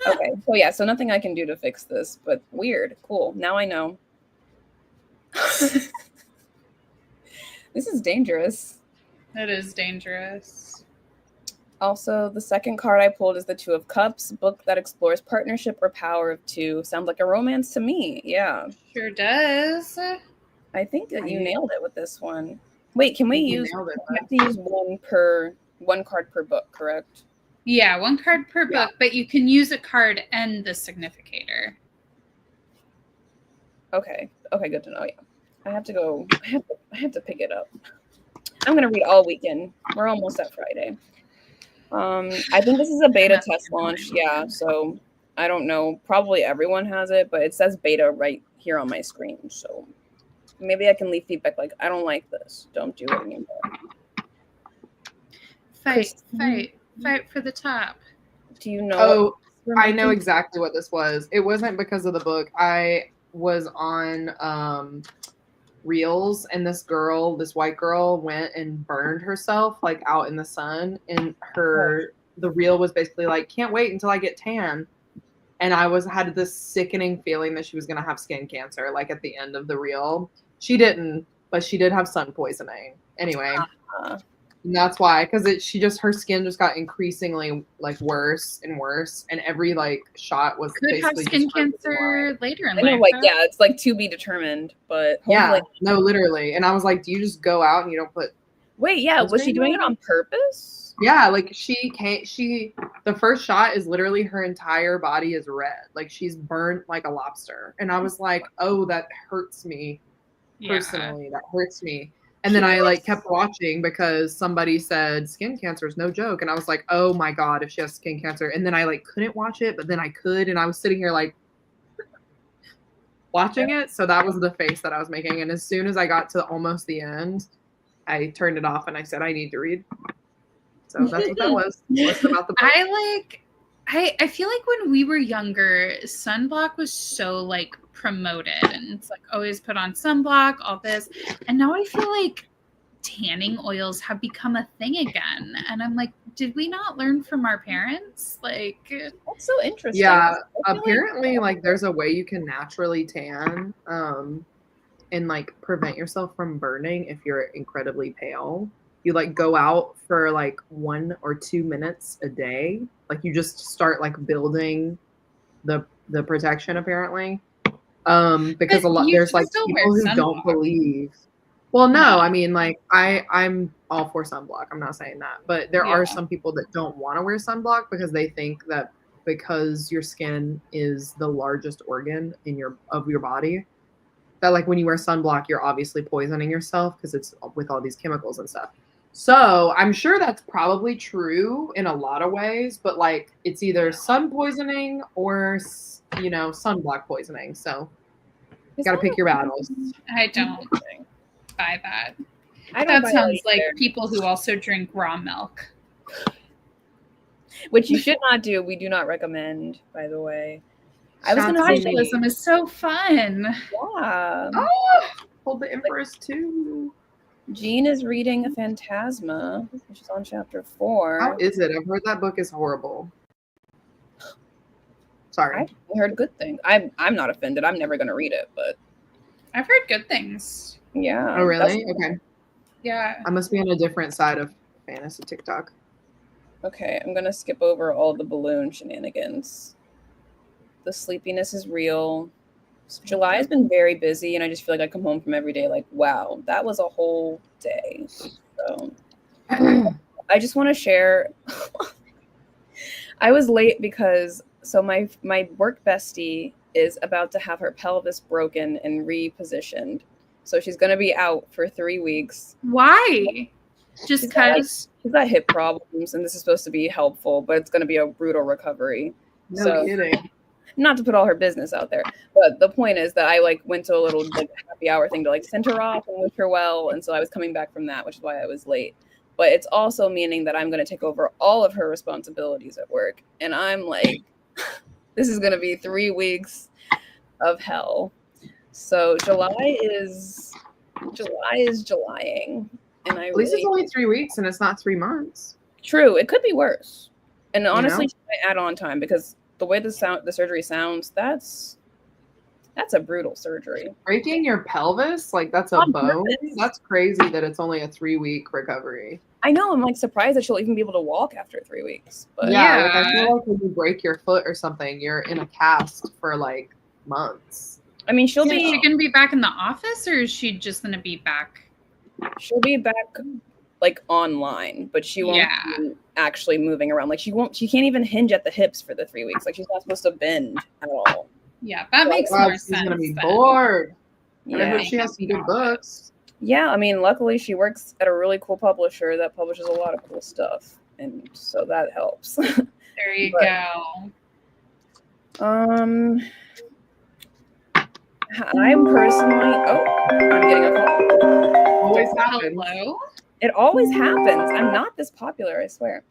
Okay, so yeah, so nothing I can do to fix this, but weird. Cool. Now I know. This is dangerous. That is dangerous. Also, the second card I pulled is the Two of Cups, book that explores partnership or power of two. Sounds like a romance to me. Yeah. Sure does. I think that you nailed it with this one. Wait, can we use? We have to use one card per book, correct? Yeah, one card per book, but you can use a card and the significator. Okay. Okay, good to know. Yeah. I have to go. I have to pick it up. I'm gonna read all weekend. We're almost at Friday. I think this is a beta test launch. Yeah, so I don't know. Probably everyone has it, but it says beta right here on my screen. So maybe I can leave feedback like, I don't like this. Don't do it anymore. Fight for the top. Do you know? Oh, I know exactly what this was. It wasn't because of the book. I was on Reels, and this white girl went and burned herself like out in the sun, and the reel was basically like, can't wait until I get tan. And I had this sickening feeling that she was gonna have skin cancer like at the end of the reel. She didn't, but she did have sun poisoning anyway. And that's why, because her skin just got increasingly like worse and worse, and every like shot was could have skin cancer later in life. Know, like yeah, it's like to be determined, but yeah, no, literally. And I was like, do you just go out and you don't put? Wait, yeah, was she doing it on purpose? Yeah, like the first shot is literally her entire body is red, like she's burnt like a lobster, and I was like, oh, that hurts me personally. That hurts me. And then I like kept watching because somebody said skin cancer is no joke. And I was like, oh my God, if she has skin cancer. And then I like couldn't watch it, but then I could. And I was sitting here like watching it. So that was the face that I was making. And as soon as I got to almost the end, I turned it off and I said, I need to read. So that's what that was. About the book. I feel like when we were younger, sunblock was so like promoted, and it's like always put on sunblock, all this. And now I feel like tanning oils have become a thing again. And I'm like, did we not learn from our parents? Like, that's so interesting. Yeah, apparently like there's a way you can naturally tan and like prevent yourself from burning if you're incredibly pale. You like go out for like 1 or 2 minutes a day. Like you just start like building the protection apparently. Because there's like people who don't believe. Well, no, I mean like I'm all for sunblock. I'm not saying that, but there are some people that don't want to wear sunblock because they think that because your skin is the largest organ of your body, that like when you wear sunblock, you're obviously poisoning yourself because it's with all these chemicals and stuff. So I'm sure that's probably true in a lot of ways, but like it's either sun poisoning or sunblock poisoning. So you got to pick your battles. I don't buy that. I don't That buy sounds that like either. people who also drink raw milk. Which you should not do. We do not recommend, by the way. I was Shots gonna to say, me. Botulism is so fun. yeah. Oh, hold the Empress too. Jean is reading Phantasma, which is on chapter 4. How is it? I've heard that book is horrible. Sorry. I heard good things. I'm not offended. I'm never gonna read it, but I've heard good things. yeah. Oh, really? Okay. Yeah. I must be on a different side of fantasy TikTok. Okay, I'm gonna skip over all the balloon shenanigans. The sleepiness is real. July has been very busy, and I just feel like I come home from every day like, wow, that was a whole day. So I just want to share. I was late because my work bestie is about to have her pelvis broken and repositioned. So she's going to be out for 3 weeks. Why? Just because? She's got hip problems, and this is supposed to be helpful, but it's going to be a brutal recovery. No kidding. Not to put all her business out there, but the point is that I went to a little happy hour thing to send her off and wish her well, and so I was coming back from that, which is why I was late. But it's also meaning that I'm going to take over all of her responsibilities at work, and I'm like, this is going to be 3 weeks of hell. So July is Julying, and At least it's only 3 weeks and it's not 3 months. True, it could be worse, and honestly, she might add on time because the way the surgery sounds, that's a brutal surgery. Breaking your pelvis, that's a bone. That's crazy that it's only a 3-week recovery. I know. I'm surprised that she'll even be able to walk after 3 weeks. But yeah, I feel like when you break your foot or something, you're in a cast for months. I mean, Is she gonna be back in the office, or is she just gonna be back? She'll be back online, but she won't be actually moving around. She can't even hinge at the hips for the 3 weeks. She's not supposed to bend at all. Yeah, that makes more sense. She's gonna be bored. Yeah, I hope she has some good books. Yeah, I mean, luckily she works at a really cool publisher that publishes a lot of cool stuff, and so that helps. There you go. I'm personally. Oh, I'm getting a call. Always happens. Hello? It always happens. I'm not this popular, I swear.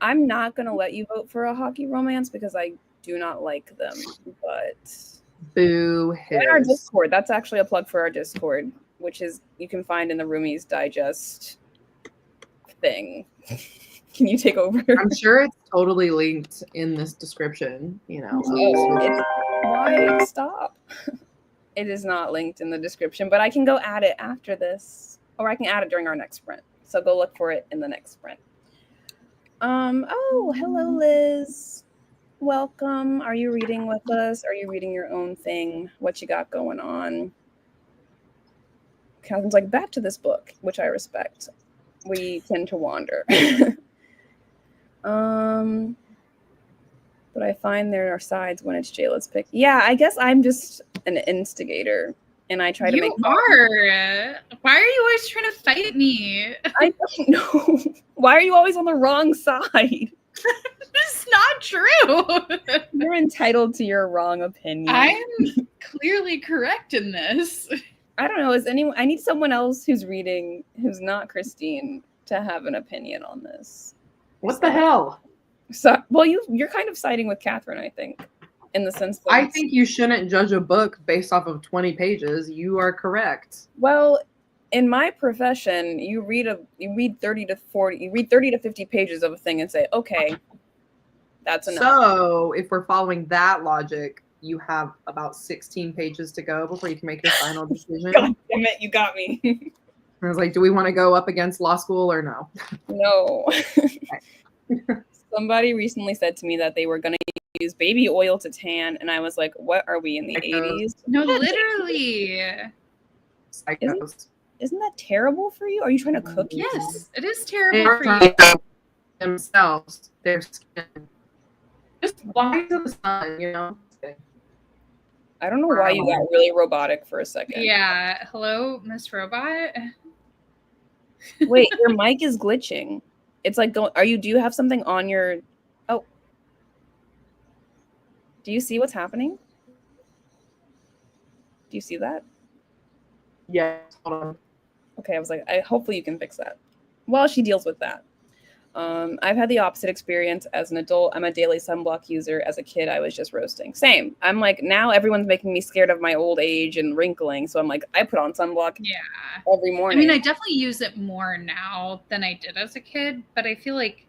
I'm not going to let you vote for a hockey romance because I do not like them. But boo. Join our Discord. That's actually a plug for our Discord, which is you can find in the Roomies Digest thing. Can you take over? I'm sure it's totally linked in this description. Why stop? It is not linked in the description, but I can go add it after this. Or I can add it during our next sprint. So go look for it in the next sprint. Oh, hello, Liz. Welcome. Are you reading with us? Are you reading your own thing? What you got going on? Catherine's back to this book, which I respect. We tend to wander. But I find there are sides when it's Jayla's pick. Yeah, I guess I'm just an instigator. And I try to make. You are. Why are you always trying to fight me? I don't know. Why are you always on the wrong side? It's not true. You're entitled to your wrong opinion. I'm clearly correct in this. I don't know. I need someone else who's reading, who's not Christine, to have an opinion on this. What the hell? So, well, you're kind of siding with Catherine, I think. In the sense that I think you shouldn't judge a book based off of 20 pages. You are correct. Well, in my profession, you read 30 to 50 pages of a thing and say, okay, that's enough. So if we're following that logic, you have about 16 pages to go before you can make your final decision. God damn it, you got me. I was like, do we want to go up against law school or no? No. Somebody recently said to me that they were going to use baby oil to tan, and I was like, what are we in the 80s? No, literally. Isn't that terrible for you? Are you trying to cook? Yes, it is terrible for you. Themselves, their skin. Just fly to the sun, I don't know why you got really robotic for a second. Yeah. Hello, Miss Robot. Wait, your mic is glitching. It's like going. Do you have something on your? Oh, do you see what's happening? Do you see that? Yeah. Hold on. Okay, I was like, hopefully you can fix that. While she deals with that. I've had the opposite experience as an adult. I'm a daily sunblock user. As a kid, I was just roasting. Same. I'm like, now everyone's making me scared of my old age and wrinkling. So I'm like, I put on sunblock every I morning. mean, I definitely use it more now than I did as a kid, but I feel like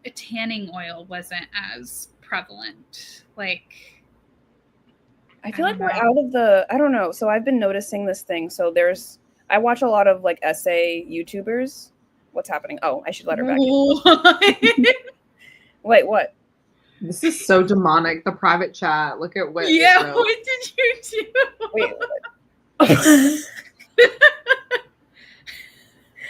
a tanning oil wasn't as prevalent. Like, I feel like we're out of the, I don't know. So I've been noticing this thing. So I watch a lot of like essay YouTubers. What's happening? Oh, I should let her back in. Wait, what? This is so demonic. The private chat. Look at what. Yeah, what did you do? Wait, what?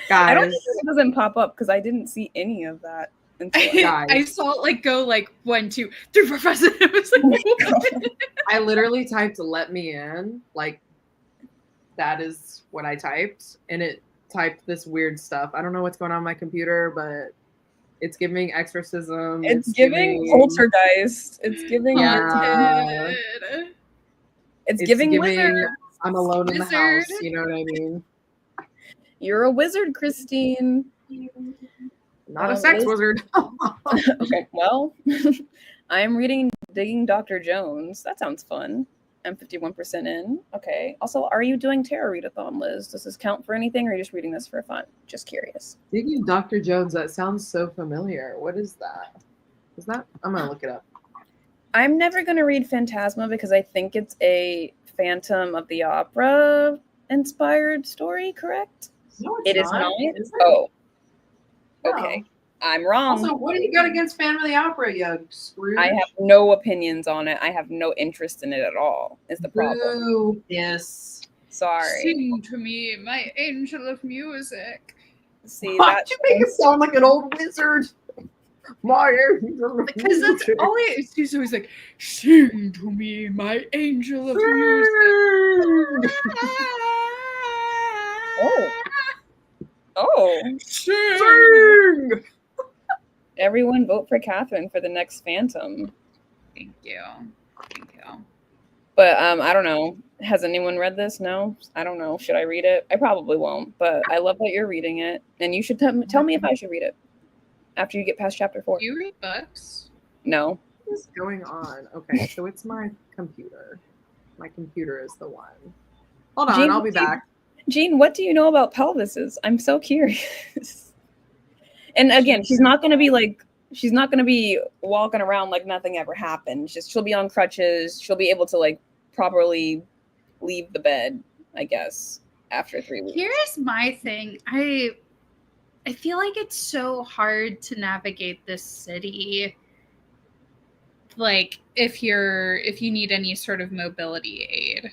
Guys, I don't think it doesn't pop up because I didn't see any of that. I saw it like go like 1, 2, 3, 4, 5, 6. I was like, I literally typed "let me in." Like, that is what I typed, and it typed this weird stuff. I don't know what's going on my computer, but it's giving exorcism. It's giving poltergeist. It's giving haunted. It's giving wizard. I'm alone in the house. You know what I mean? You're a wizard, Christine. Not a sex wizard. Okay, well, I'm digging Dr. Jones. That sounds fun. I'm 51% in. Okay. Also, are you doing tarot readathon, Liz? Does this count for anything, or are you just reading this for fun? Just curious. Digging Dr. Jones, that sounds so familiar. What is that? I'm going to look it up. I'm never going to read Phantasma because I think it's a Phantom of the Opera inspired story, correct? No, it is not. Is it? Oh. Okay. No. I'm wrong. Also, what do you got against Phantom of the Opera, you Scrooge? I have no opinions on it. I have no interest in it at all, is the problem. Boo. Yes. Sorry. Sing to me, my angel of music. See, why did you make it sound like an old wizard? My angel of because that's all he's always like, sing to me, my angel of music. Oh. Sing! Everyone vote for Catherine for the next Phantom. Thank you. But I don't know. Has anyone read this? No? I don't know. Should I read it? I probably won't, but I love that you're reading it. And you should tell me if I should read it after you get past chapter 4. Do you read books? No. What is going on? Okay, so it's my computer. My computer is the one. Hold on, I'll be back. Jean, what do you know about pelvises? I'm so curious. And again, she's not going to be walking around like nothing ever happened. She'll be on crutches. She'll be able to like properly leave the bed, I guess, after 3 weeks. Here's my thing. I feel like it's so hard to navigate this city. Like if you need any sort of mobility aid.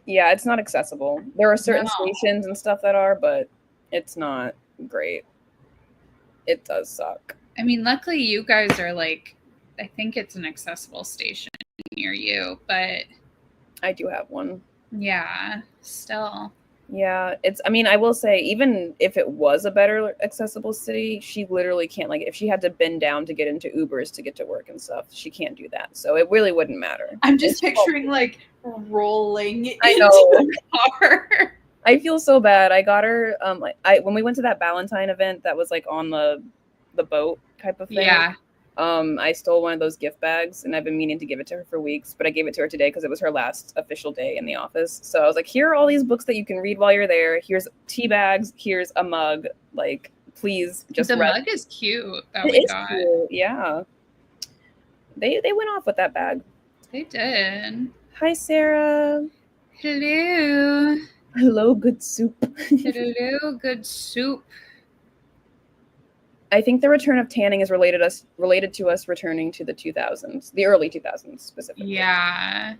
Yeah, it's not accessible. There are certain stations and stuff that are, but it's not great. It does suck. I mean, luckily you guys are like, I think it's an accessible station near you, but I do have one. Yeah, still. Yeah, I will say, even if it was a better accessible city, she literally can't, like, if she had to bend down to get into Ubers to get to work and stuff, she can't do that. So it really wouldn't matter. I'm just picturing, like, rolling into the car. I feel so bad. I got her, when we went to that Valentine event that was, like, on the boat type of thing. Yeah. I stole one of those gift bags, and I've been meaning to give it to her for weeks, but I gave it to her today because it was her last official day in the office. So I was like, here are all these books that you can read while you're there. Here's tea bags. Here's a mug. Like, please just The mug is cute that we got. Cute. Yeah. They went off with that bag. They did. Hi, Sarah. Hello. Hello, good soup. Hello, good soup. I think the return of tanning is related to us returning to the 2000s, the early 2000s specifically. Yeah.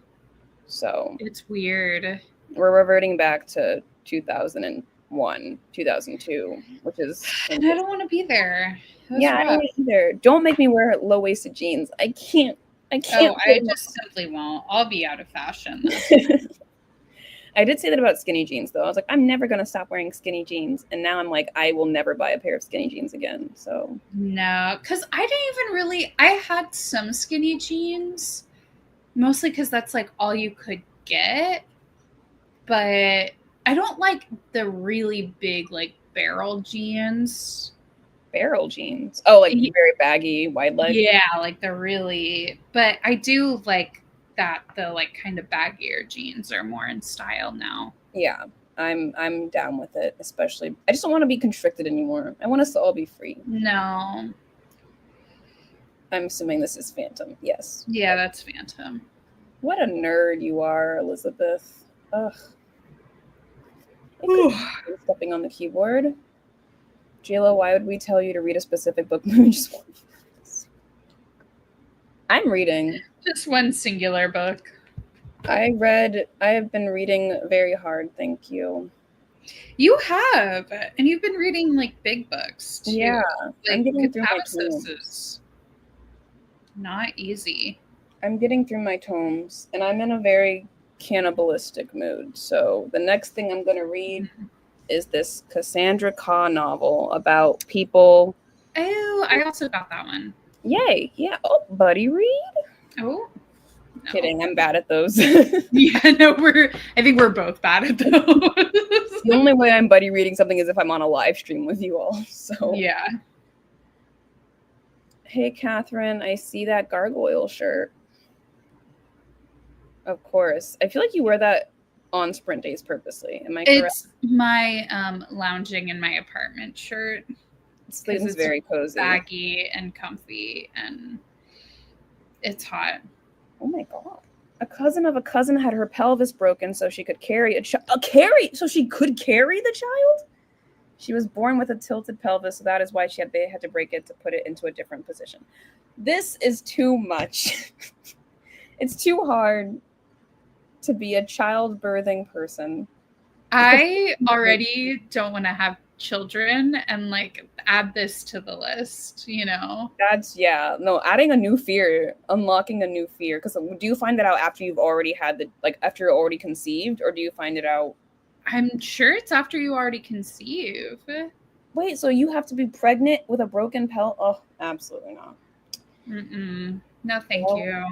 So it's weird. We're reverting back to 2001, 2002, which is. And I don't want to be there. Yeah, I don't either. Don't make me wear low-waisted jeans. I can't. Oh, I just simply won't. I'll be out of fashion. I did say that about skinny jeans, though. I was like, I'm never going to stop wearing skinny jeans. And now I'm like, I will never buy a pair of skinny jeans again. So No, because I didn't even really, I had some skinny jeans, mostly because that's like all you could get. But I don't like the really big, like barrel jeans. barrel jeans. Oh, like Ye- very baggy, wide leg. Yeah, like the really, but I do like that the like kind of baggier jeans are more in style now. Yeah, I'm down with it. Especially, I just don't want to be constricted anymore. I want us to all be free. No. I'm assuming this is Phantom. Yes. Yeah, that's Phantom. What a nerd you are, Elizabeth. Ugh. Stepping on the keyboard. JLo, why would we tell you to read a specific book? I'm reading. Just one singular book. I have been reading very hard, thank you. You have, and you've been reading like big books too. Yeah, I'm like getting through my Catharsis tomes. is not easy. I'm getting through my tomes, and I'm in a very cannibalistic mood. So the next thing I'm going to read is this Cassandra Khaw novel about people. Oh, I also got that one. Yay! Yeah. Oh, buddy read. Oh, no. Kidding. I'm bad at those. Yeah, no, I think we're both bad at those. The only way I'm buddy reading something is if I'm on a live stream with you all. So yeah. Hey, Catherine, I see that gargoyle shirt. Of course. I feel like you wear that on sprint days purposely. Am I correct? It's my lounging in my apartment shirt. It's very cozy. Baggy and comfy, and it's hot. Oh my god. A cousin of a cousin had her pelvis broken so she could carry so she could carry the child? She was born with a tilted pelvis, so that is why they had to break it to put it into a different position. This is too much. It's too hard to be a childbirthing person. I already don't want to have children and like add this to the list, you know? Adding a new fear, unlocking a new fear. Because do you find that out after you've already had after you're already conceived, or do you find it out? I'm sure it's after you already conceive. Wait, so you have to be pregnant with a broken pelvis? Oh, absolutely not. No, thank you.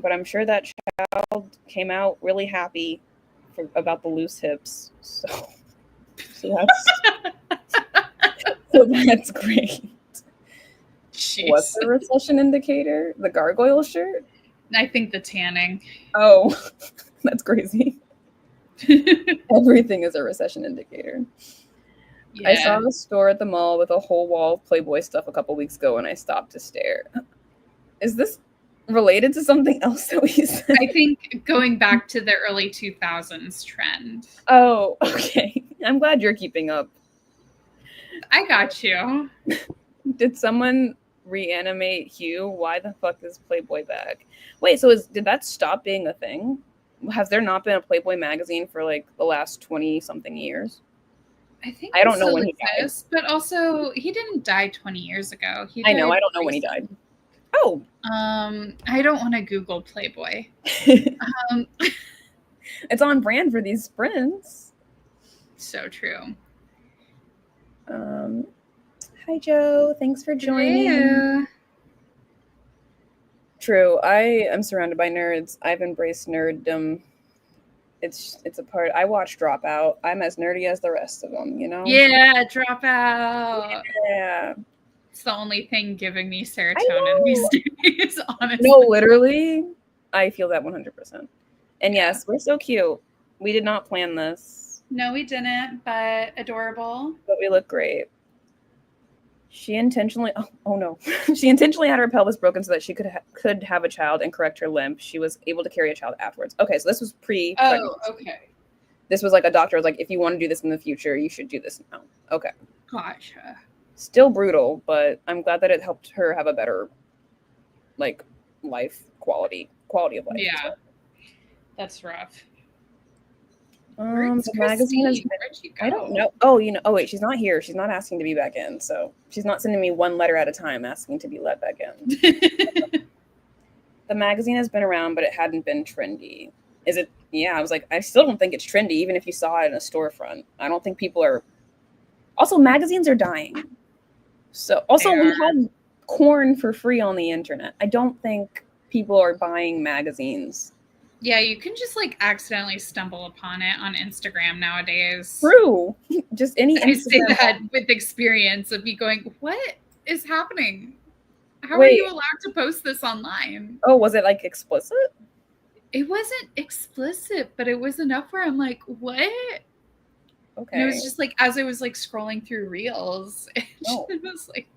But I'm sure that child came out really happy about the loose hips. So that's great. Jeez. What's the recession indicator? The gargoyle shirt? I think the tanning. Oh, that's crazy. Everything is a recession indicator. Yeah. I saw a store at the mall with a whole wall of Playboy stuff a couple weeks ago, and I stopped to stare. Is this related to something else that we said? I think going back to the early 2000s trend. Oh, okay. I'm glad you're keeping up. I got you. Did someone reanimate Hugh? Why the fuck is Playboy back? Wait, so did that stop being a thing? Has there not been a Playboy magazine for like the last 20-something years? I think I don't know when he died. But also, he didn't die 20 years ago. I know. I don't know when he died. Oh. I don't want to Google Playboy. It's on brand for these sprints. So true. Hi, Joe. Thanks for joining. Hello. True. I am surrounded by nerds. I've embraced nerddom. It's a part. I watch Dropout. I'm as nerdy as the rest of them, you know? Yeah, Dropout. Yeah. It's the only thing giving me serotonin these days, honestly. No, literally. I feel that 100%. And yes, we're so cute. We did not plan this. No, we didn't, but adorable. But we look great. She intentionally, oh no. She intentionally had her pelvis broken so that she could have a child and correct her limp. She was able to carry a child afterwards. Okay, so this was pre-pregnancy. Oh, okay. This was like a doctor was like, if you want to do this in the future, you should do this now. Okay. Gotcha. Still brutal, but I'm glad that it helped her have a better, like, life quality of life. Yeah. That's rough. The magazine is. Where'd she go? I don't know. Oh, oh wait, she's not here. She's not asking to be back in. So she's not sending me one letter at a time asking to be let back in. The magazine has been around, but it hadn't been trendy. Is it Yeah, I was like, I still don't think it's trendy, even if you saw it in a storefront. I don't think people are. Also, magazines are dying. So, They also, we are. have corn for free on the internet. I don't think people are buying magazines. Yeah, you can just like accidentally stumble upon it on Instagram nowadays. True. Just any I say Instagram. that with experience of you going, what is happening? How are Wait. you allowed to post this online? Oh, was it like explicit? It wasn't explicit, but it was enough where I'm like, what? And it Okay. was just like as I was like scrolling through reels, it Oh, was like,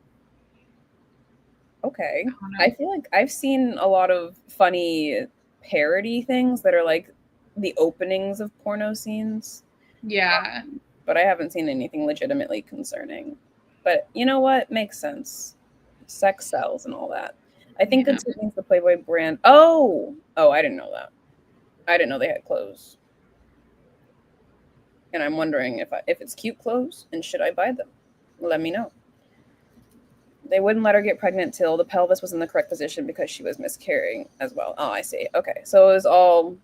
okay. I don't I know. feel like I've seen a lot of funny parody things that are like the openings of porno scenes, Yeah. but I haven't seen anything legitimately concerning. But you know what? Makes sense. Sex sells and all that. I think Yeah. Good Soup means the Playboy brand. Oh, I didn't know that. I didn't know they had clothes, and I'm wondering if it's cute clothes and should I buy them? Let me know. They wouldn't let her get pregnant till the pelvis was in the correct position because she was miscarrying as well. Oh, I see. Okay, so it was all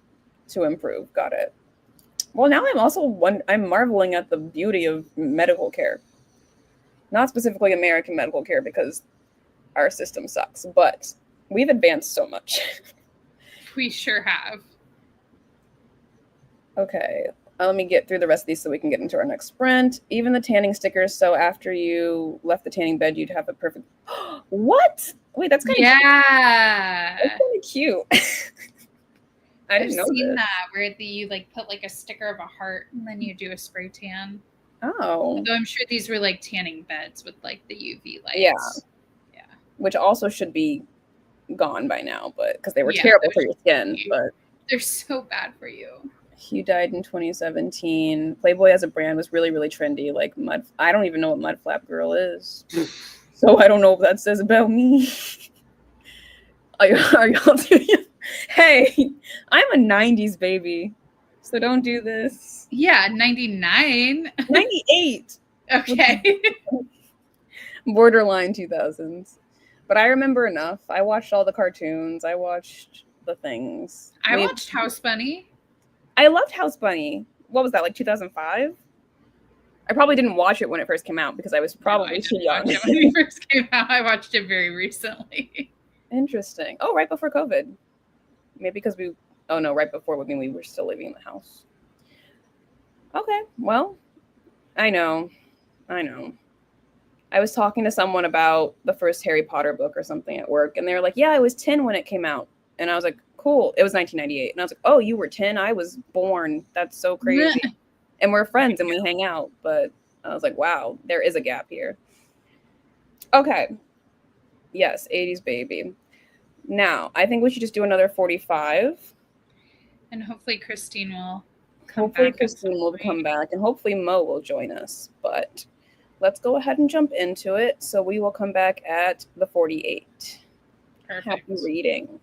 to improve. Got it. Well, now I'm marveling at the beauty of medical care. Not specifically American medical care because our system sucks, but we've advanced so much. We sure have. Okay, let me get through the rest of these so we can get into our next sprint. Even the tanning stickers. So after you left the tanning bed, you'd have a perfect. What? Wait, that's kind of Yeah. that's kind of cute. I I've didn't know seen this. that where you like put like a sticker of a heart and then you do a spray tan. Oh, Although I'm sure these were like tanning beds with like the UV yeah. lights. Yeah. Which also should be gone by now, but because they were Yeah, terrible for those your should skin. be. But They're so bad for you. he died in 2017. Playboy as a brand was really, really trendy. Like mud. I don't even know what Mud Flap Girl is, so I don't know what that says about me. Are y'all doing? Hey, I'm a '90s baby, so don't do this. Yeah, 99. 98, Okay. borderline 2000s. But I remember enough. I watched all the cartoons. I watched the things. I watched House Bunny. I loved House Bunny. What was that, like 2005? I probably didn't watch it when it first came out because I was No, I probably too didn't young. watch it when it first came out. I watched it very recently. Interesting. Oh, right before COVID. Maybe because we. Oh no, right before when we were still living in the house. Okay, well, I know. I know. I was talking to someone about the first Harry Potter book or something at work, and they were like, "Yeah, I was 10 when it came out," and I was like, "Cool." It was 1998, and I was like, "Oh, you were 10? I was born. That's so crazy." And we're friends and we hang out, but I was like, "Wow, there is a gap here." Okay. Yes, 80s baby. Now, I think we should just do another 45. And hopefully Christine will come Hopefully, back at some Christine will point. come back, and hopefully, Mo will join us. But let's go ahead and jump into it. So, we will come back at the 48. Perfect. Happy reading.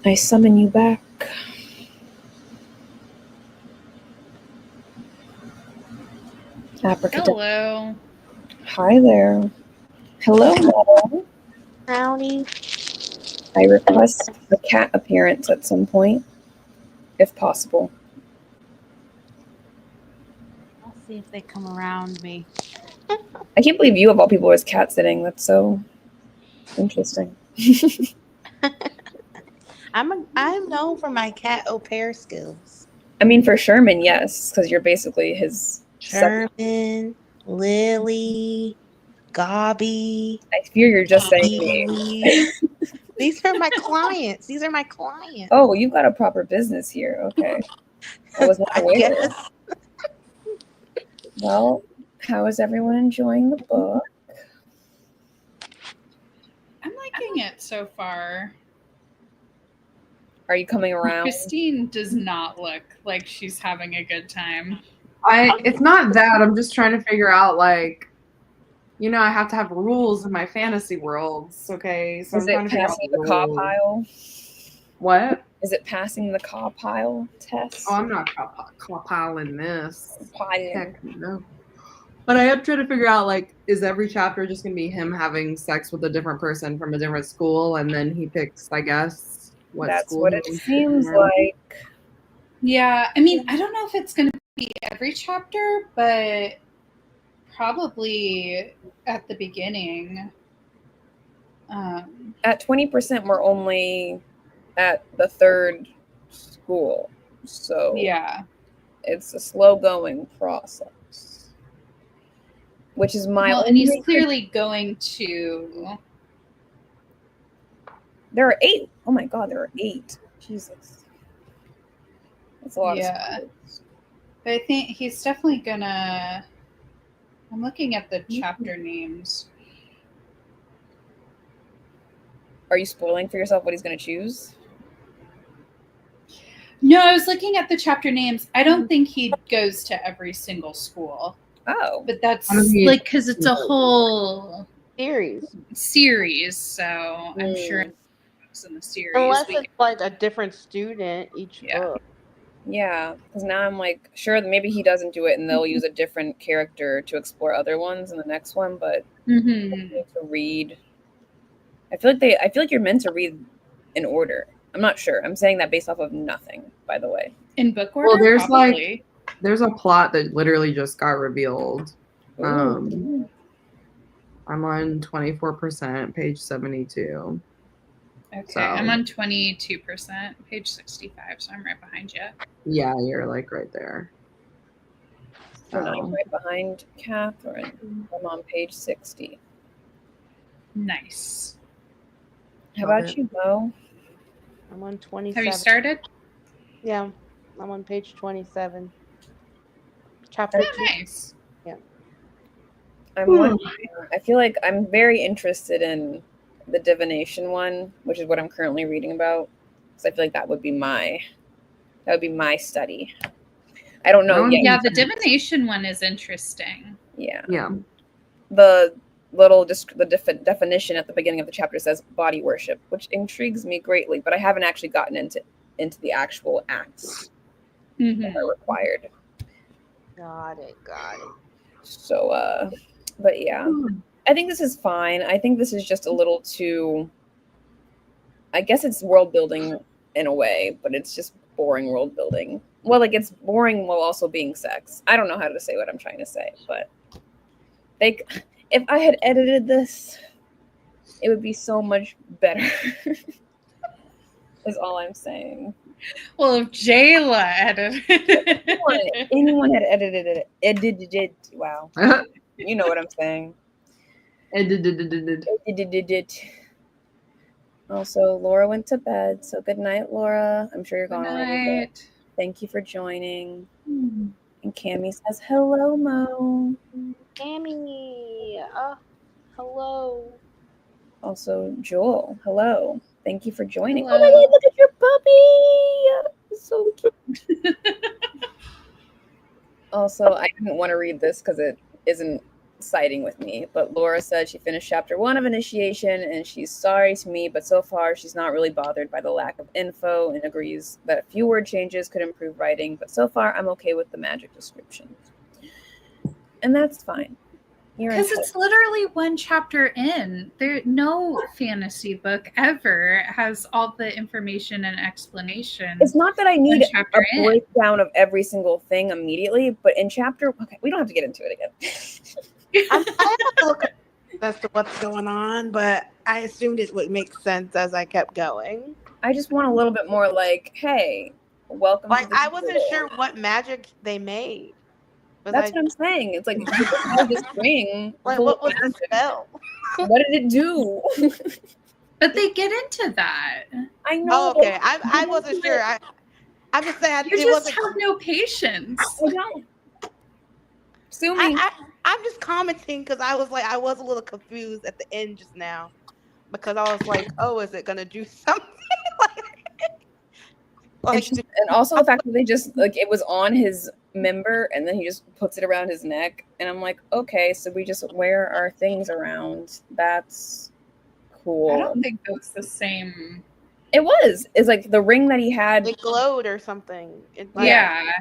I summon you back. Abracadabra. Hello. Hi there. Hello, madam. Howdy. I request a cat appearance at some point, if possible. I'll see if they come around me. I can't believe you, of all people, is cat sitting. That's so interesting. I'm known for my cat au pair skills. I mean, for Sherman, yes, because you're basically his second. Sherman, Lily, Gobby. I fear you're just saying me. Stevie. These are my clients. These are my clients. Oh, you've got a proper business here. Okay. I was not I aware. guess. Well, how is everyone enjoying the book? I'm liking it so far. Are you coming around? Christine does not look like she's having a good time. It's not that. I'm just trying to figure out, like, you know, I have to have rules in my fantasy worlds, okay? So Is I'm it trying to figure out passing the caw rules. pile? What? Is it passing the caw pile test? Oh, I'm not piling this. Piling. Heck no. But I am trying to figure out, like, is every chapter just going to be him having sex with a different person from a different school, and then he picks, I guess, what That's school what he it wants to seems go to. like. Yeah, I mean, I don't know if it's going to be every chapter, but probably at the beginning. At 20%, we're only at the third school. So yeah, it's a slow going process. Which is my and he's clearly going to. There are 8. Oh my god, there are 8. Jesus. That's a lot of schools. But I think he's definitely gonna. I'm looking at the chapter names. Are you spoiling for yourself what he's going to choose? No, I was looking at the chapter names. I don't think he goes to every single school. Oh. But that's like because it's a whole series. So I'm sure it's in the series. Unless it's like a different student each book. Yeah, because now I'm like, sure, maybe he doesn't do it and they'll use a different character to explore other ones in the next one, but to read. I feel like you're meant to read in order. I'm not sure. I'm saying that based off of nothing, by the way. In book order? Well, there's probably. there's a plot that literally just got revealed. I'm on 24%, page 72. Okay, so. I'm on 22%, page 65, so I'm right behind you. Yeah, you're like right there. So I'm right behind Catherine. I'm on page 60. Nice. How about you, Mo? I'm on 27. Have you started? Yeah, I'm on page 27. Chapter 2. Nice. Yeah. I feel like I'm very interested in the divination one, which is what I'm currently reading about. Because I feel like that would be my study. I don't know yet. Yeah, the divination one is interesting. Yeah. Yeah. The little definition at the beginning of the chapter says body worship, which intrigues me greatly, but I haven't actually gotten into the actual acts that are required. Got it. So, but yeah, I think this is fine. I think this is just a little too. I guess it's world building in a way, but it's just boring world building. Well, like it's boring while also being sex. I don't know how to say what I'm trying to say, but if I had edited this, it would be so much better. Is all I'm saying. Well, if Jayla edited it. Anyone had edited it. Wow. You know what I'm saying. Also, Laura went to bed, so good night, Laura. I'm sure you're gone already. Thank you for joining. And Cammie says, hello, Mo. Cammie, hello. Also, Joel, hello. Thank you for joining. Hello. Oh my god, look at your puppy. It's so cute. Also, I didn't want to read this because it isn't siding with me, but Laura said she finished chapter 1 of Initiation and she's sorry to me, but so far she's not really bothered by the lack of info and agrees that a few word changes could improve writing, but so far I'm okay with the magic description. And that's fine. Because it's literally one chapter in. No fantasy book ever has all the information and explanation. It's not that I need a breakdown of every single thing immediately, but in chapter... Okay, we don't have to get into it again. I have to look as to what's going on, but I assumed it would make sense as I kept going. I just want a little bit more like, hey, welcome Like, to the I wasn't sure what magic they made. That's what I'm saying. It's like this ring. Like, what was the spell? What did it do? But they get into that. I know. Oh, okay. I wasn't sure. I'm just saying. You just have no patience. I don't. Sue me. I'm just commenting because I was a little confused at the end just now because I was like, oh, is it gonna do something? And also the fact that they just like it was on his member and then he just puts it around his neck and I'm like, okay, so we just wear our things around. That's cool. I don't think that's the same. It was. It's like the ring that he had. It glowed or something. Yeah.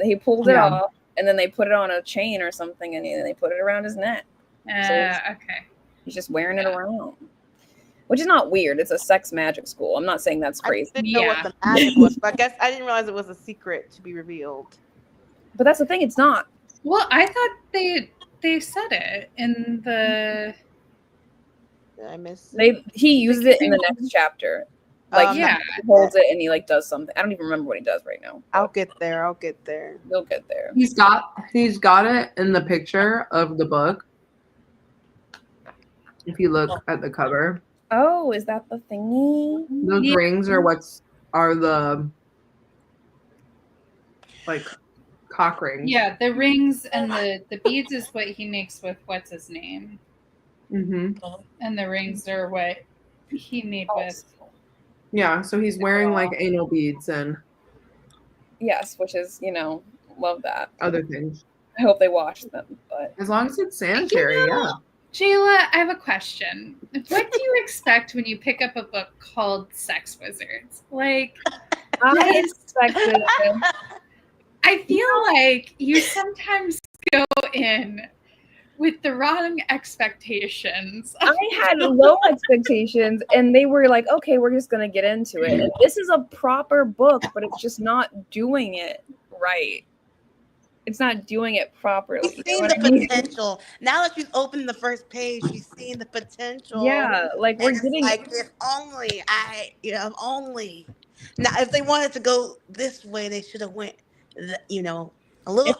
He pulled it off and then they put it on a chain or something and then they put it around his neck. Okay. He's just wearing it around. Which is not weird. It's a sex magic school. I'm not saying that's crazy. I didn't know what the magic was, but I guess I didn't realize it was a secret to be revealed. But that's the thing, it's not. Well, I thought they said it in the... Did I miss? He uses it in the next chapter. Like, yeah. He holds it and he like does something. I don't even remember what he does right now. I'll get there. You'll get there. He's got it in the picture of the book. If you look at the cover. Oh, is that the thingy? Those rings are the like cock rings. Yeah, the rings and the beads is what he makes with what's his name. Mm-hmm. And the rings are what he made with. Yeah, so he's wearing like anal beads and yes, which is, love that. Other things. I hope they wash them, but as long as it's sanitary, yeah. Jayla, I have a question. What do you expect when you pick up a book called Sex Wizards? Like, I expected. I feel like you sometimes go in with the wrong expectations. I had low expectations, and they were like, "Okay, we're just gonna get into it." And this is a proper book, but it's just not doing it right. It's not doing it properly. You've seen the potential. Now that you've opened the first page, you've seen the potential. Yeah, like we're getting like if only if only. Now, if they wanted to go this way, they should have went, a little.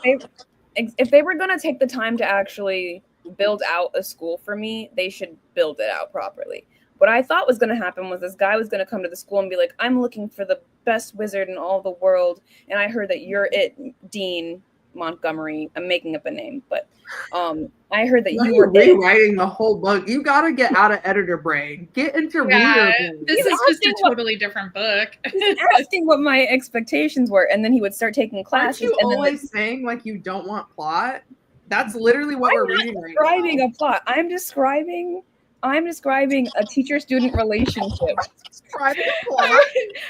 If they were gonna take the time to actually build out a school for me, they should build it out properly. What I thought was gonna happen was this guy was gonna come to the school and be like, "I'm looking for the best wizard in all the world, and I heard that you're it, Dean Montgomery." I'm making up a name, but I heard that you were rewriting the whole book. You got to get out of editor brain. Get into reader brain. This is just a totally different book. He's asking what my expectations were, and then he would start taking classes. Aren't you always saying like you don't want plot? That's literally what we're reading right now. I'm describing a plot. I'm describing a teacher-student relationship.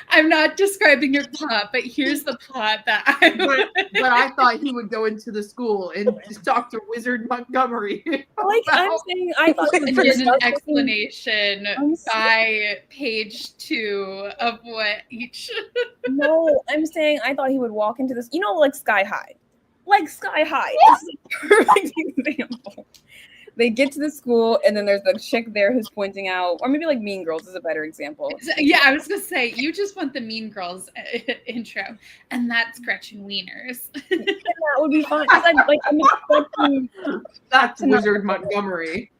I'm not describing your plot, but here's the plot that but I thought he would go into the school and talk to Wizard Montgomery. I'm saying I thought and get an explanation by page 2 of what each. No, I'm saying I thought he would walk into this, like Sky High. Like Sky High. This is a perfect example. They get to the school, and then there's the chick there who's pointing out, or maybe like Mean Girls is a better example. Yeah, I was gonna say you just want the Mean Girls intro, and that's Gretchen Wieners. That would be fun. I'm expecting. That's Wizard Montgomery,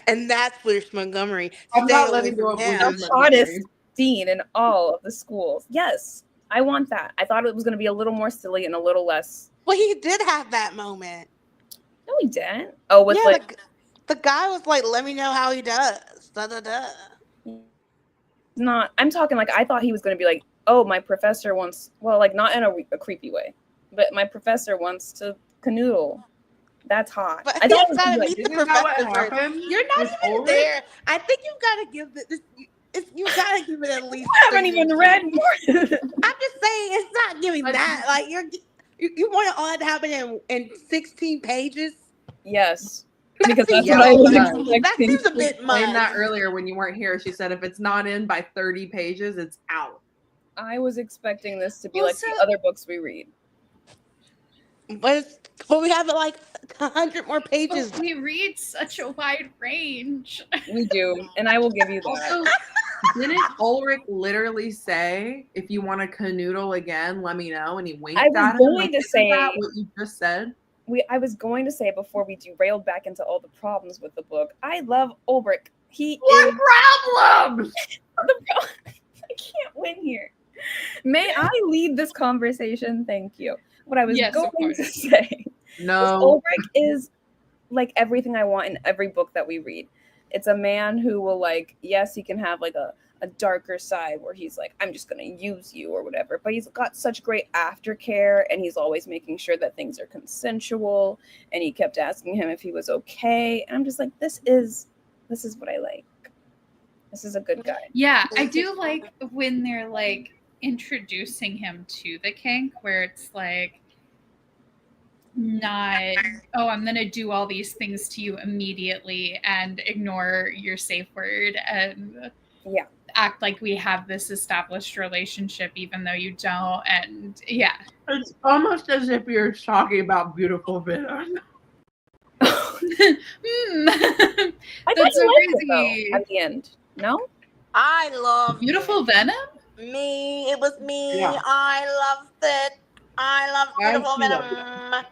and that's Wizard Montgomery. I'm not letting go of Wizard the hottest dean in all of the schools. Yes, I want that. I thought it was going to be a little more silly and a little less. Well, he did have that moment. No, he didn't. Oh, with the guy was like, "Let me know how he does." Da da da. Not. I'm talking like I thought he was going to be like, "Oh, my professor wants." Well, like not in a creepy way, but my professor wants to canoodle. That's hot. But I thought it you've was got gonna to be like, meet the Isn't that what professor first. happened You're not with even Ulrich? there. I think you've got to give you got to give it at least. I haven't 3 even years. read more. I'm just saying it's not giving But- that. Like you want it all to happen in 16 pages. Yes, That because that's seems Yeah, what I a was little yeah. much. That expecting. seems a bit Explained that much. earlier when you weren't here. She said if it's not in by 30 pages, it's out. I was expecting this to be like Also, the other books we read. But we have like 100 more pages. but we read such a wide range. We do, and I will give you that. Also, didn't Ulrich literally say, if you want to canoodle again, let me know? And he winked I was at him. going Like, to isn't say- that what you just said? I was going to say before we derailed back into all the problems with the book. I love Ulrich. He is What problem? the pro- I can't win here. May I lead this conversation? Thank you. What I was Yes, of going to course. say is No. Ulrich is like everything I want in every book that we read. It's a man who will like, yes, he can have like a darker side where he's like, I'm just gonna use you or whatever. But he's got such great aftercare and he's always making sure that things are consensual. And he kept asking him if he was okay. And I'm just like, this is what I like. This is a good guy. Yeah, I do like when they're like introducing him to the kink, where it's like not, oh, I'm gonna do all these things to you immediately and ignore your safe word and Yeah. act like we have this established relationship even though you don't. And yeah. It's almost as if you're talking about Beautiful Venom. Hmm. I thought That's so you liked it, crazy. though, at the end. No? I love Beautiful Venom? me. It was me. Yeah. I loved it. I love I Beautiful actually loved Venom.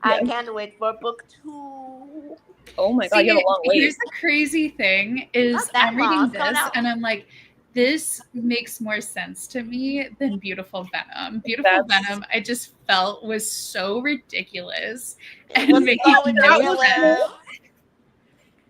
I Yes. can't wait for book 2. Oh my god, you have a long wait. Here's the crazy thing is Not that I'm reading long, it's coming this out. and I'm like, this makes more sense to me than Beautiful Venom. Beautiful That's- Venom, I just felt was so ridiculous It and was making so no ridiculous. sense.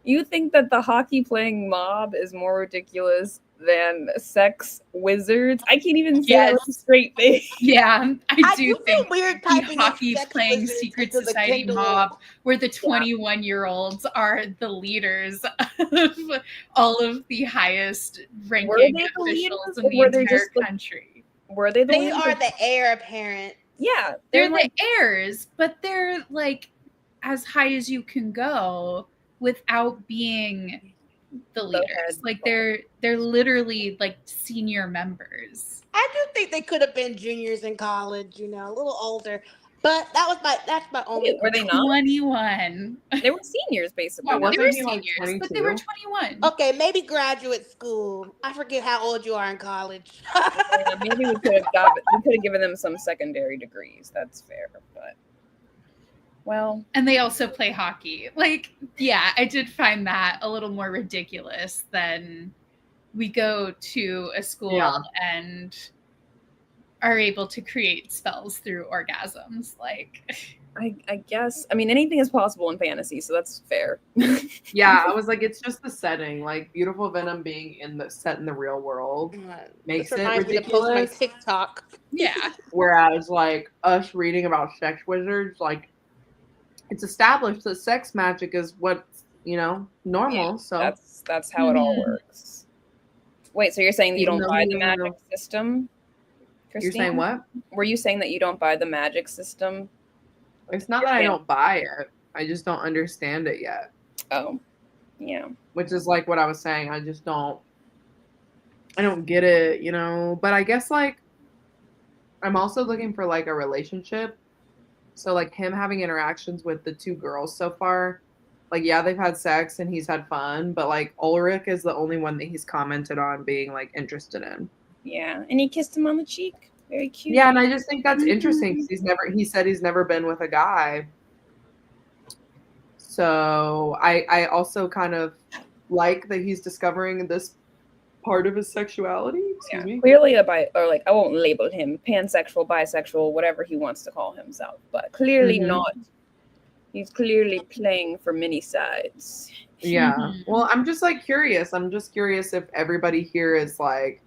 You think that the hockey playing mob is more ridiculous than sex wizards? I can't even say that with a straight face. Yeah, I I do do feel think weird the typing in hockey sex playing wizards secret into the society Kindle. mob where the 21-year-olds are the leaders of all of the highest ranking Were they the officials leaders, in or the were they entire just the- country. Were they the They leaders? are the heir apparent. Yeah, They're like the heirs, but they're like as high as you can go without being the leaders. head. Like they're literally like senior members. I do think they could have been juniors in college, a little older. But that's my only. were they not? 21. They were seniors, basically. Well, no? they wasn't were he, like, seniors, but they were 22? 21. Okay, maybe graduate school. I forget how old you are in college. Yeah, maybe we could have given them some secondary degrees. That's fair, but well, And they also play hockey. Like, yeah, I did find that a little more ridiculous than we go to a school Yeah. and are able to create spells through orgasms. Like, I guess. I mean, anything is possible in fantasy, so that's fair. Yeah, I was like, it's just the setting. Like, Beautiful Venom being set in the real world makes This it reminds me to post my ridiculous. TikTok. yeah. Whereas, like, us reading about sex wizards, like, it's established that sex magic is what's, normal. So That's how it all Mhm. works. Wait, so you're saying that you Even don't though buy he the doesn't magic system? you're Christine? saying what? Were you saying that you don't buy the magic system? It's not that I don't buy it. I just don't understand it yet. Oh, yeah. Which is like what I was saying. I don't get it, But I guess like I'm also looking for like a relationship. So like him having interactions with the two girls so far, like yeah, they've had sex and he's had fun, but like Ulrich is the only one that he's commented on being like interested in. Yeah, and he kissed him on the cheek. Very cute. Yeah, and I just think that's Mhm. interesting because he said he's never been with a guy. So I also kind of like that he's discovering this part of his sexuality. Excuse me. Clearly I won't label him pansexual, bisexual, whatever he wants to call himself, but clearly Mhm. not. He's clearly playing for many sides. Yeah. Mhm. Well, I'm just like curious. I'm just curious if everybody here is like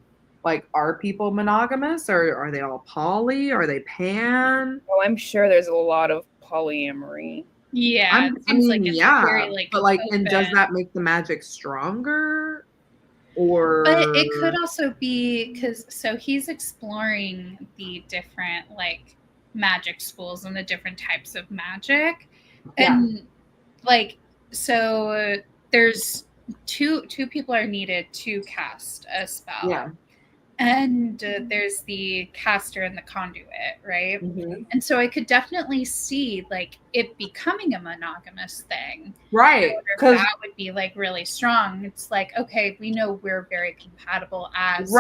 are people monogamous or are they all poly? Are they pan? Oh, I'm sure there's a lot of polyamory. Yeah, it seems like it's very like but like, and does open. that make the magic stronger? Or But it could also be because so he's exploring the different like magic schools and the different types of magic, and like so there's two people are needed to cast a spell. Yeah. And there's the caster and the conduit, right? Mhm. And so I could definitely see like it becoming a monogamous thing. Right. Because that would be like really strong. It's like, okay, we know we're very compatible as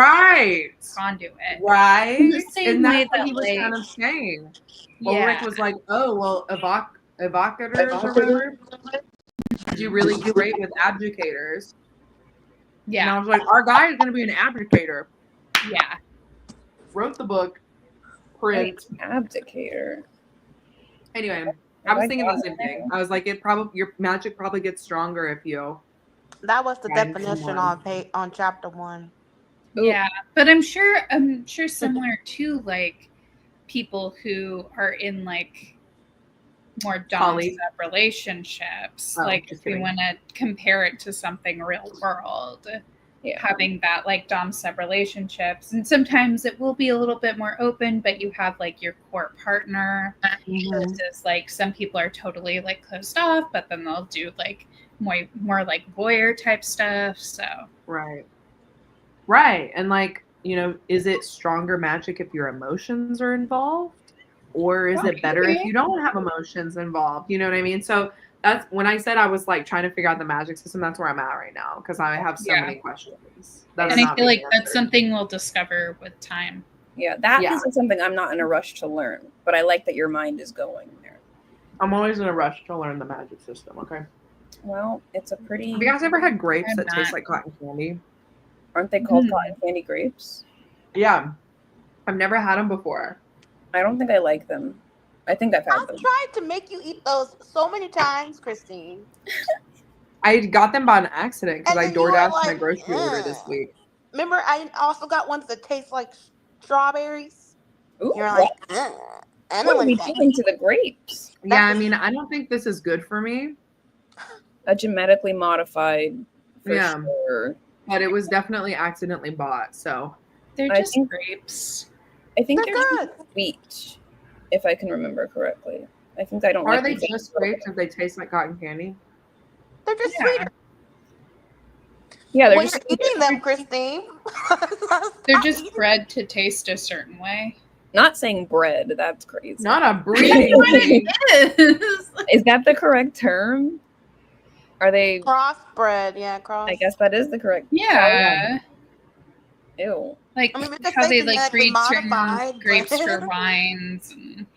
conduit. Right. In the same And that's way what that he was like, kind of saying. yeah. Ulrich was like, oh, well, evocators or whatever, do really great with abjicators. And Yeah. I was like, our guy is going to be an abdicator. Yeah. Wrote the book, print. Abdicator. Anyway, I was thinking the same thing. I was like, your magic probably gets stronger if you. That was the Right, definition on chapter 1. Yeah, but I'm sure similar to like people who are in like more dom sub relationships. Like if we want to compare it to something real world, having that like dom sub relationships, and sometimes it will be a little bit more open, but you have like your core partner versus like some people are totally like closed off, but then they'll do like more like voyeur type stuff. So right, and like, you know, is it stronger magic if your emotions are involved? Or is it better if you don't have emotions involved? You know what I mean? So that's when I said I was like trying to figure out the magic system. That's where I'm at right now because I have so many questions. And I feel like that's something we'll discover with time. Yeah, that is something I'm not in a rush to learn, but I like that your mind is going there. I'm always in a rush to learn the magic system. Okay. Well, it's a pretty. Have you guys ever had grapes that taste like cotton candy? Aren't they called cotton candy grapes? Yeah, I've never had them before. I don't think I like them. I think I've had them. I've tried to make you eat those so many times, Christine. I got them by an accident because I DoorDashed my grocery order this week. Remember, I also got ones that taste like strawberries. Ooh, you're like, what are we doing to the grapes? Yeah, I mean, I don't think this is good for me. A genetically modified, for sure. But it was definitely accidentally bought, so. They're just grapes. I think they're good. Sweet, if I can remember correctly. I think I don't like them. Are they just grapes if they taste like cotton candy? They're just sweeter. Yeah, they're when just you're eating them, Christine. They're just bred to taste a certain way. Not saying bread, that's crazy. Not a breeding. Is that the correct term? Are they crossbred? Yeah, cross. I guess that is the correct. Yeah. Ew. Like how they like breed certain grapes for wines. And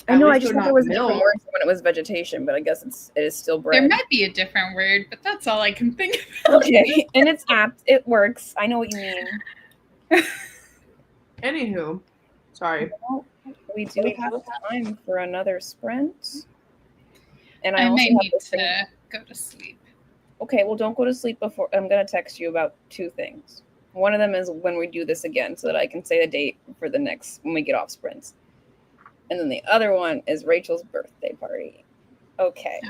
I know. I just thought there was a different word for when it was vegetation, but I guess it is still bread. There might be a different word, but that's all I can think of. Okay, and it's apt. It works. I know what you mean. Anywho, sorry. Well, we do have time for another sprint, and I also may have need to go to sleep. Okay, well, don't go to sleep before. I'm gonna text you about two things. One of them is when we do this again, so that I can say the date for the next when we get off sprints. And then the other one is Rachel's birthday party. Okay.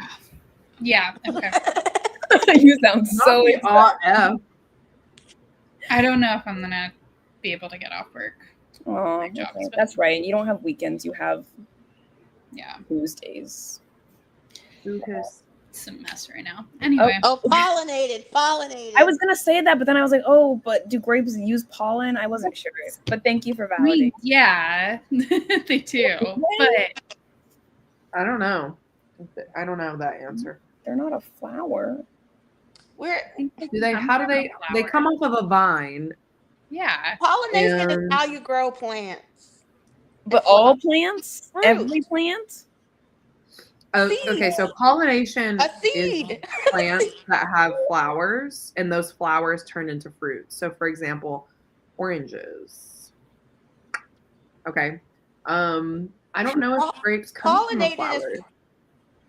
Yeah. Okay. You sound so excited. I don't know if I'm gonna be able to get off work. Oh, okay. That's right. You don't have weekends. You have Tuesdays. It's a mess right now. Anyway. Oh, pollinated. I was gonna say that, but then I was like, oh, but do grapes use pollen? I wasn't sure. But thank you for validating. I mean, yeah, they do. But I don't know. I don't know that answer. They're not a flower. How do they come off of a vine? Yeah. Pollination is how you grow plants. But all plants? Every plant? Okay, so pollination is plants that have flowers, and those flowers turn into fruits. So, for example, oranges. Okay. I don't know if grapes come from a flower.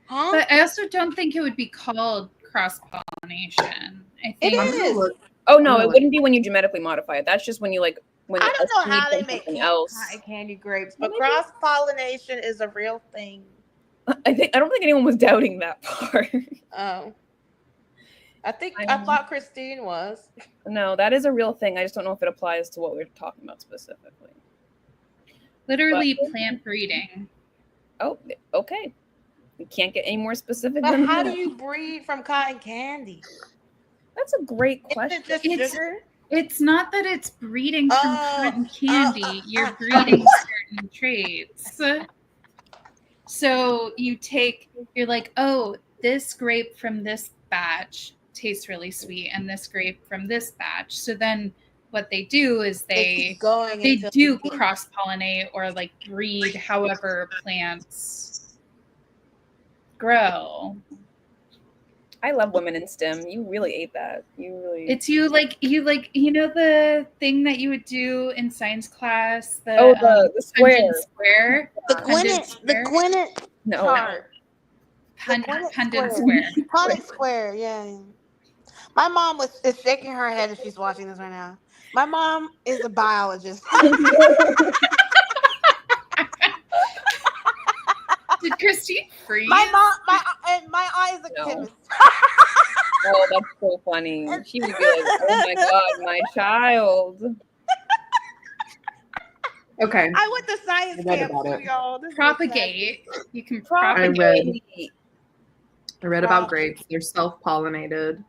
But I also don't think it would be called cross-pollination. I think it is. Oh no, it wouldn't be when you genetically modify it. That's just when you like when I don't know how they make something else. cotton candy grapes, but cross-pollination is a real thing. I don't think anyone was doubting that part. Oh, I I thought Christine was. No, that is a real thing. I just don't know if it applies to what we're talking about specifically. Literally plant breeding. Oh, okay. You can't get any more specific But than how that. do you breed from cotton candy? That's a great Is question. it just It's- sugar? It's not that it's breeding from cotton candy. You're oh. breeding certain traits. So you're like, oh, this grape from this batch tastes really sweet, and this grape from this batch. So then what they do is Keep going. they until do you get- cross pollinate or like breed however plants grow. I love women in STEM. You really ate that. You really. It's you know the thing that you would do in science class, the the square. pungent square, The Pundit Gwyneth square? No. chart. Pundit square. Punnett square. Yeah. My mom is shaking her head if she's watching this right now. My mom is a biologist. Did Christine freeze? my eye is a No. chemist. Oh, that's so funny. She would be like, "Oh my god, my child." Okay. I went to science I read camp about too, it. y'all. This is Propagate. You can I propagate. read about grapes. They're self-pollinated.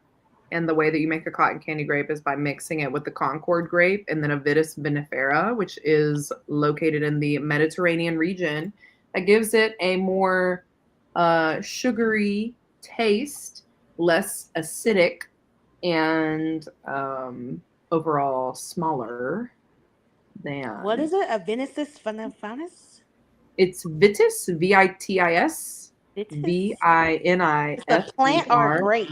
And the way that you make a cotton candy grape is by mixing it with the Concord grape and then a Vitis vinifera, which is located in the Mediterranean region. That gives it a more sugary taste, less acidic, and overall smaller than. What is it? A Vinesis Vinifranus? It's Vitis, Vitis, Vinisferia. It's a plant or a grape?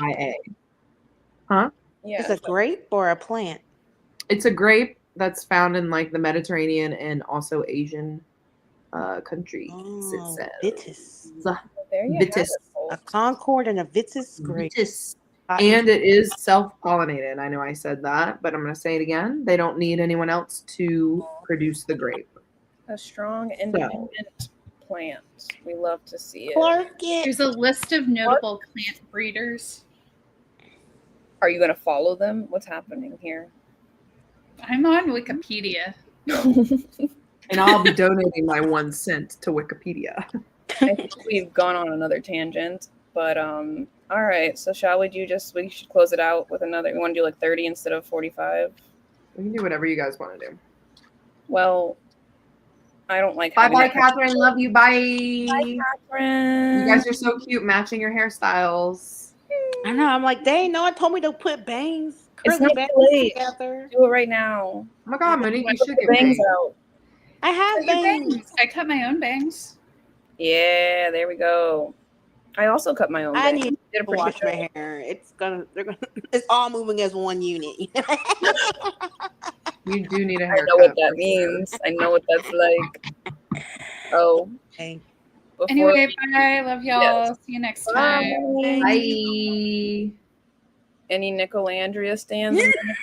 Huh? Yeah. It's a grape or a plant? It's a grape that's found in like the Mediterranean and also Asian countries. Oh, it Vitis. says. There you Vitis. have it, A folks. Concord and a Vitis grape. Vitis. And it is self-pollinated. I know I said that, but I'm going to say it again. They don't need anyone else to produce the grape. A strong, independent plant. We love to see it. Clark it. There's a list of notable plant breeders. Are you going to follow them? What's happening here? I'm on Wikipedia. And I'll be donating my 1 cent to Wikipedia. I think we've gone on another tangent, but all right. So we should close it out with another. You want to do like 30 instead of 45? We can do whatever you guys want to do. Well, I don't like. Bye, Catherine. Love you. Bye. Bye, Catherine. You guys are so cute, matching your hairstyles. I know. I'm like, dang, no one told me to put bangs. It's Curly not bangs too late. together. Do it right now. Oh my God, Monique, you Put should the get bangs bangs. out. I have Cut your bangs. bangs. I cut my own bangs. Yeah, there we go. I also cut my own. I bangs. need Did a to pretty wash good my hair. It's all moving as one unit. You do need a I haircut. know what that for sure. means. I know what that's like. Oh. Okay. Before Anyway, bye. Love y'all. Yes. See you next time. Bye. Any Nicolandria stands? in there?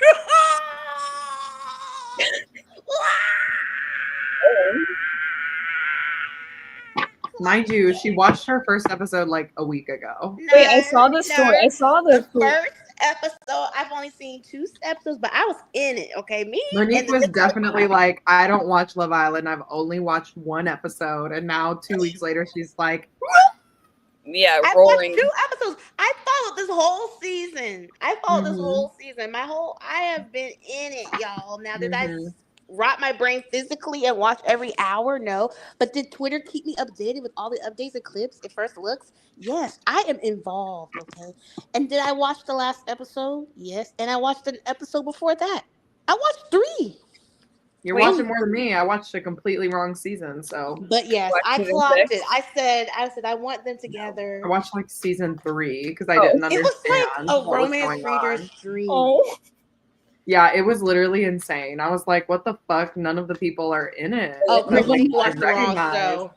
Mind you, she watched her first episode like a week ago. Wait, I saw the story. I saw The the. first episode, I've only seen 2 episodes, but I was in it. Okay, me. Monique and was the- definitely like, I don't watch Love Island. I've only watched 1 episode. And now 2 weeks later, she's like, Yeah, I roaring. watched 2 episodes. I followed this whole season. I have been in it, y'all. Now, did I Mhm. rot my brain physically and watch every hour? No. But did Twitter keep me updated with all the updates and clips and first looks? Yes, I am involved. Okay. And did I watch the last episode? Yes. And I watched an episode before that. I watched 3. You're Wait. watching more than me. I watched a completely wrong season. So But yes, Watch I season clocked 6? it. I said I want them together. I watched like season 3 because I Oh. didn't It understand was like a what was romance going on. reader's dream. Oh. Yeah, it was literally insane. I was like, what the fuck? None of the people are in it. Oh, that, Chrissy like, watched I the wrong recognized. show.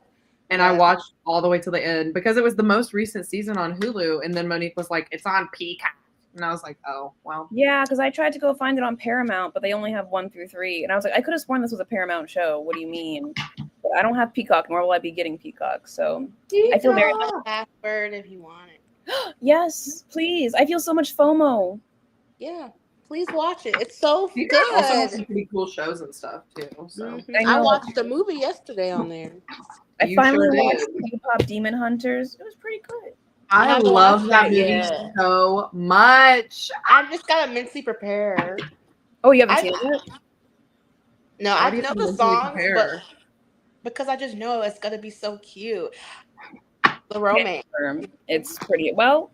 And I watched all the way to the end because it was the most recent season on Hulu. And then Monique was like, it's on Peacock. And I was like, oh, well. Yeah, because I tried to go find it on Paramount, but they only have 1 through 3, and I was like, I could have sworn this was a Paramount show. What do you mean? But I don't have Peacock, nor will I be getting Peacock. So I feel very Password if you want it. yes, please. I feel so much FOMO. Yeah, please watch it. It's so Peacock also has good. some pretty cool shows and stuff too. So I I know. watched a movie yesterday on there. I You finally sure watched did. K-pop Demon Hunters. It was pretty good. I I haven't love watched that that movie yet. so much. I just gotta mentally prepare. Oh, you haven't I seen it yet? no, Why I do you know have to the mentally songs, but prepare? because I just know it's gonna be so cute. The Can't romance. confirm. It's pretty well.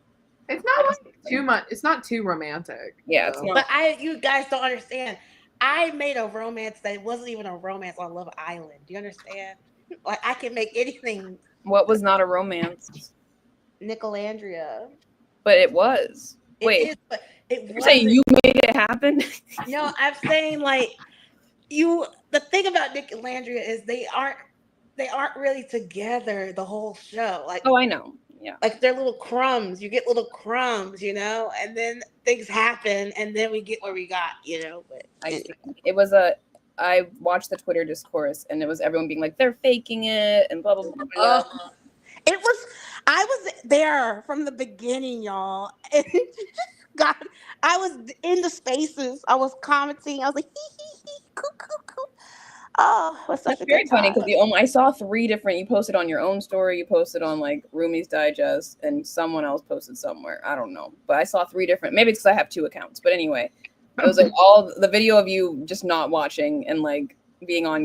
It's not like too much. It's not too romantic. Yeah, it's So. not. But you guys don't understand. I made a romance that wasn't even a romance on Love Island. Do you understand? Like I can make anything What was not a romance, Nicolandria. but it was. It Wait, is, but it you're saying wasn't. you made it happen? No, I'm saying like you. The thing about Nicolandria is they aren't really together the whole show. Oh, I know. Yeah, Like they're little crumbs. You get little crumbs, and then things happen, and then we get where we got. But I anyway. see. It was a. I watched the Twitter discourse, and it was everyone being like, "They're faking it," and blah blah blah. Blah. It was. I was there from the beginning, y'all. And God, I was in the spaces. I was commenting. I was like, hee hee hee, coo coo coo. Oh, it was such That's a good very funny time. because I saw three different. You posted on your own story. You posted on like Rumi's Digest, and someone else posted somewhere. I don't know, but I saw three different. Maybe it's because I have two accounts. But anyway, it was like all the video of you just not watching and like being on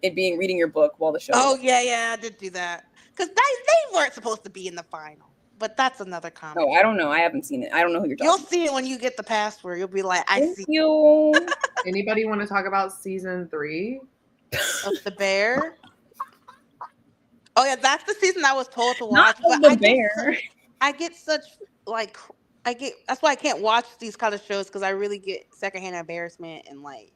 reading your book while the show. Oh Was yeah, I did do that because they weren't supposed to be in the final. But that's another No, comment. I don't know. I haven't seen it. I don't know who you're You'll talking about. see it when you get the password. You'll be like, I Thank see you. Anybody want to talk about season 3? of the bear. Oh yeah, that's the season I was told to Not watch. But of the bear. I get such like that's why I can't watch these kind of shows because I really get secondhand embarrassment and like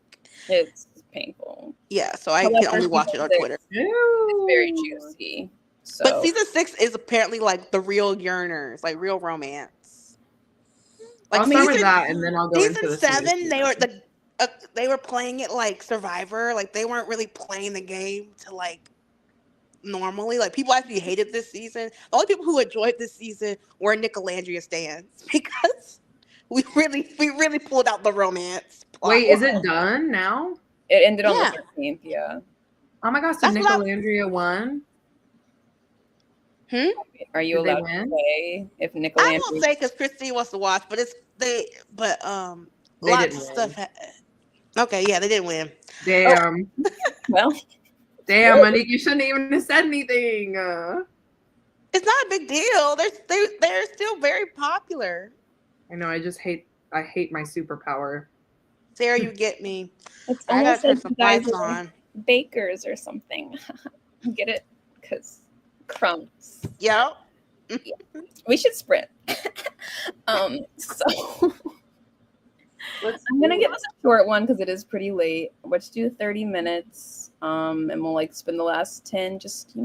It's painful. yeah. So I can However, only watch it season on six Twitter. is very juicy. But So season 6 is apparently like the real yearners, like real romance. Like I'll start with season that and then I'll go into season the 7, series. they were playing it like Survivor. Like they weren't really playing the game to like normally. Like people actually hated this season. The only people who enjoyed this season were Nicolandria stands because we really pulled out the romance plot. Wait, is it done now? it ended on the Yeah. 13th. Yeah. Oh my gosh, so That's what Nicolandria won? Are you Did they allowed to win? say if I won't Nicolandria? say because Christine wants to watch, but They lots didn't of win. stuff. Okay, yeah, they didn't win. Damn. Well, Damn, Monique, you shouldn't even have said anything. It's not a big deal. They're still very popular. I know, I hate my superpower. Sarah, you get me. it's I gotta almost turn like some you guys lights are on. bakers or something. Get it? Because crumbs. Yep. We should sprint. So I'm gonna give us a short one because it is pretty late. Let's do 30 minutes. And we'll like spend the last 10 just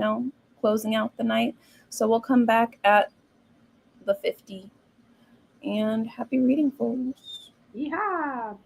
closing out the night. So we'll come back at the 50. And happy reading, folks. Yeehaw.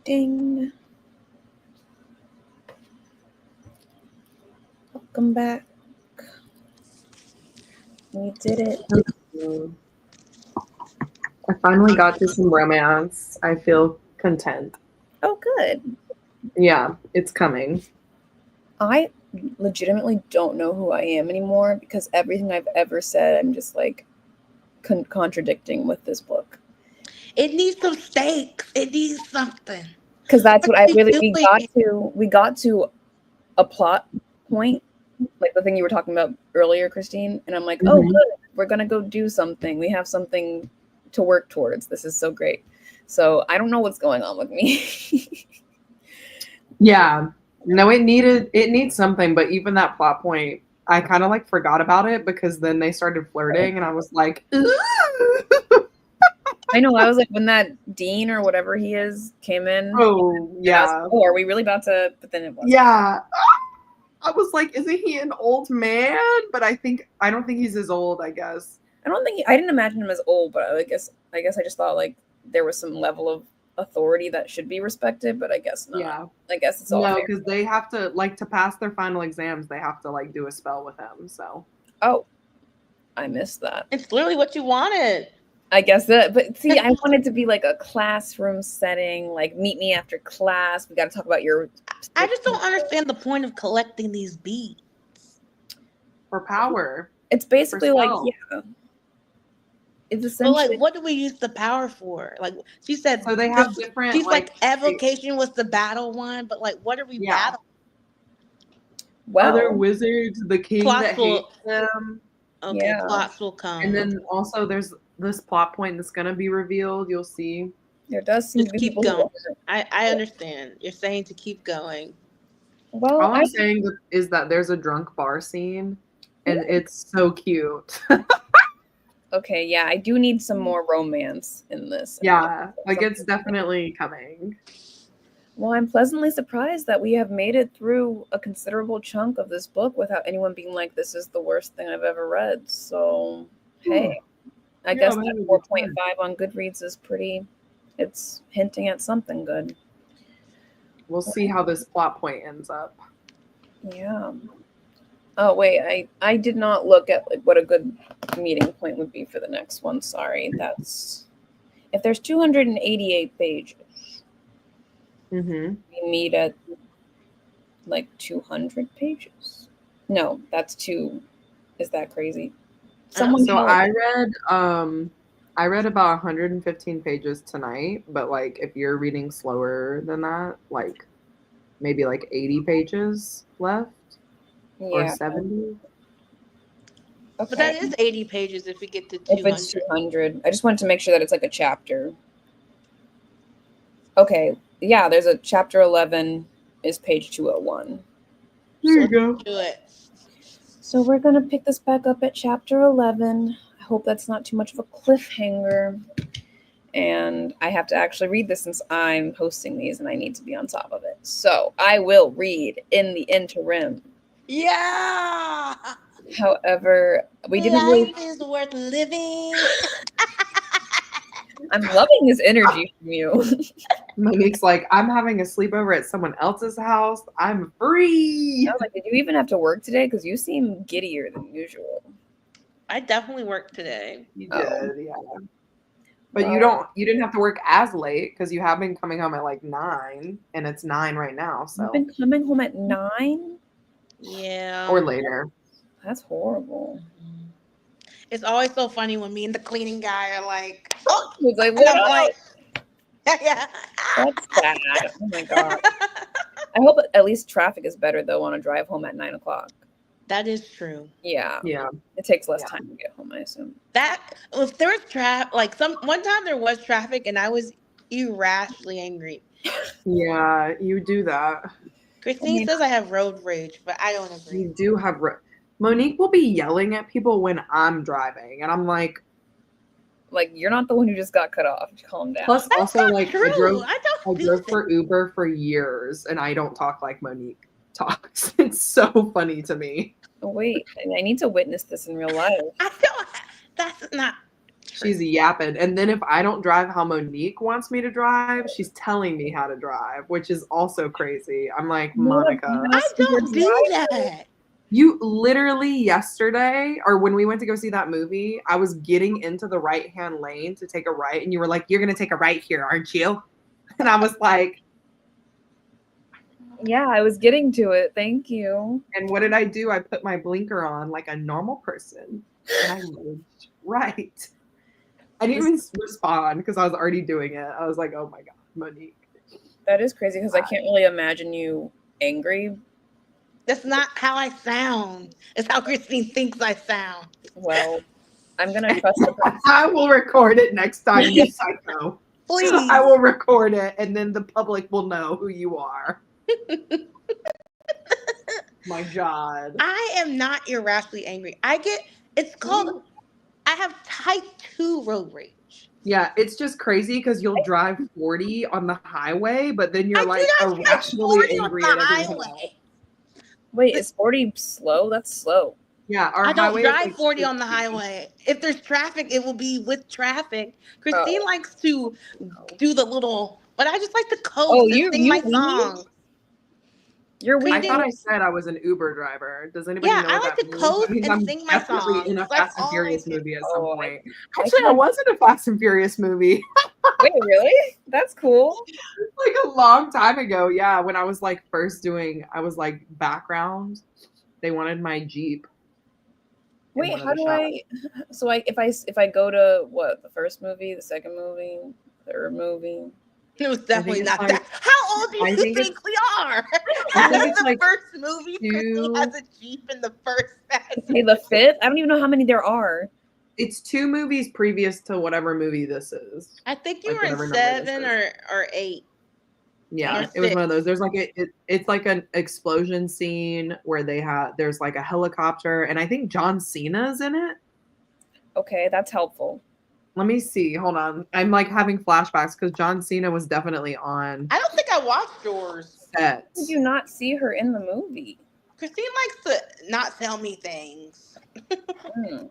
Ding. Welcome back. We did it. I finally got to some romance. I feel content. Oh, good. Yeah, it's coming. I legitimately don't know who I am anymore because everything I've ever said, I'm just like contradicting with this book. It needs some stakes. It needs something. Because that's what What I are really we we got to. We got to a plot point, like the thing you were talking about earlier, Christine. And I'm like, oh, Mhm. good. We're gonna go do something. We have something to work towards. This is so great. So I don't know what's going on with me. Yeah. No, it needs something, but even that plot point, I kind of like forgot about it because then they started flirting and I was like, "Ooh." I know. I was like, when that dean or whatever he is came in, Oh, and I was yeah. like, oh, are we really about to? But then it wasn't. Yeah. I was like, isn't he an old man? But I don't think he's as old, I guess. I didn't imagine him as old, but I guess I just thought like there was some level of authority that should be respected, but I guess not. Yeah. I guess it's all No, fair. because they have to like to pass their final exams, they have to like do a spell with him. So Oh, I missed that. It's literally what you wanted. I guess that, but see, I wanted to be like a classroom setting, like meet me after class. We got to talk about your. I just don't understand the point of collecting these beads. for power. It's basically like, spell. yeah, it's But essentially. like, what do we use the power for? Like she said, So they have different she's like they- evocation was the battle one, but like, what are we Yeah. battling? other Well, wizards, the king Plots that will- hates them. Okay, Yeah. plots will come. And then also there's this plot point that's gonna be revealed. You'll see. there does seem just to be keep people who going. aren't. I understand. You're saying to keep going. Well, All I'm saying is that there's a drunk bar scene, and it's so cute. okay, yeah, I do need some more romance in this. Yeah, like it's definitely coming. Well, I'm pleasantly surprised that we have made it through a considerable chunk of this book without anyone being like, this is the worst thing I've ever read. So, hey, I Yeah, guess that that was 4.5 on Goodreads is it's hinting at something good. We'll see how this plot point ends up. Yeah. Oh, wait, I did not look at like what a good meeting point would be for the next one. Sorry. That's if there's 288 pages, Mm-hmm. we meet at like 200 pages. No, that's two. Is that crazy? Someone So tell I read about 115 pages tonight, but like if you're reading slower than that, like maybe like 80 pages left or yeah. 70. But Okay. that is 80 pages if we get to If 200. it's 200, I just wanted to make sure that it's like a chapter. Okay, yeah, there's a chapter 11 is page 201. There you go. Do it. So we're going to pick this back up at chapter 11. I hope that's not too much of a cliffhanger. And I have to actually read this since I'm hosting these and I need to be on top of it. So I will read in the interim. Yeah. However, we didn't really. Life is worth living. I'm loving this energy from you. Monique's like, I'm having a sleepover at someone else's house. I'm free. I was like, did you even have to work today? Because you seem giddier than usual. I definitely worked today. You Oh. did, yeah. But Well, you didn't have to work as late because you have been coming home at like 9 and it's 9 right now, so you've been coming home at 9? Yeah. or later. That's horrible. It's always so funny when me and the cleaning guy are like, oh, He's like, and what I'm up? like, yeah. That's bad. Oh my god. I hope at least traffic is better though on a drive home at 9 o'clock. That is true. Yeah. Yeah. It takes less Yeah. time to get home, I assume. That if there was like one time there was traffic and I was irrationally angry. Yeah, you do that. Christine says I have road rage, but I don't agree. You do have Monique will be yelling at people when I'm driving and I'm like, you're not the one who just got cut off. Calm down. plus That's also not like true. I don't do drove that. for Uber for years and I don't talk like Monique talks. It's so funny to me. Oh, wait, I need to witness this in real life. I don't. That's not She's yapping. And then if I don't drive how Monique wants me to drive, she's telling me how to drive, which is also crazy. I'm like, Monica. I don't do that. You literally yesterday, or when we went to go see that movie, I was getting into the right-hand lane to take a right, and you were like, you're going to take a right here, aren't you? And I was like, yeah, I was getting to it. Thank you. and what did I do? I put my blinker on like a normal person, and I moved right. I didn't even respond because I was already doing it. I was like, oh my God, Monique. That is crazy because I can't really imagine you angry. That's not how I sound. It's how Christine thinks I sound. Well, I'm going to trust the person. I will record it next time, you psycho. Please. I will record it, and then the public will know who you are. My God. I am not irrationally angry. It's called, I have type 2 road rage. Yeah, it's just crazy because you'll drive 40 on the highway, but then you're I like do not drive irrationally 40 on angry the at everyone else. highway. Wait, is 40 slow? That's slow. Yeah, our I don't highway is drive like 40 on the 60. highway. If there's traffic, it will be with traffic. Christine likes to do the little, but I just like to coast and sing my song. You're I weird. thought I said I was an Uber driver. Does anybody know what I like that to means? coast That means and I'm sing my definitely song. in a That's Fast and all I Furious do. movie at some Oh, point. I Actually, I can't- was in a Fast and Furious movie. Wait, really? That's cool. Like a long time ago. Yeah, when I was like first doing, I was like background. They wanted my Jeep. in Wait, one of how the do shots. I? So if I go to what, the first movie, the second movie, third movie? It was definitely it's not like- that. How old do I you think think we are? I That think was it's the like first movie. Christine has a Jeep in the first Fast. Okay, the fifth. I don't even know how many there are. It's 2 movies previous to whatever movie this is. I think you Like were in whatever number this 7 is. or 8. Yeah, Or it was one of 6. those. There's like it's like an explosion scene where there's like a helicopter, and I think John Cena's in it. Okay, that's helpful. Let me see. Hold on. I'm like having flashbacks because John Cena was definitely on I don't think I watched yours. set. Did you not see her in the movie? Christine likes to not tell me things. Hmm.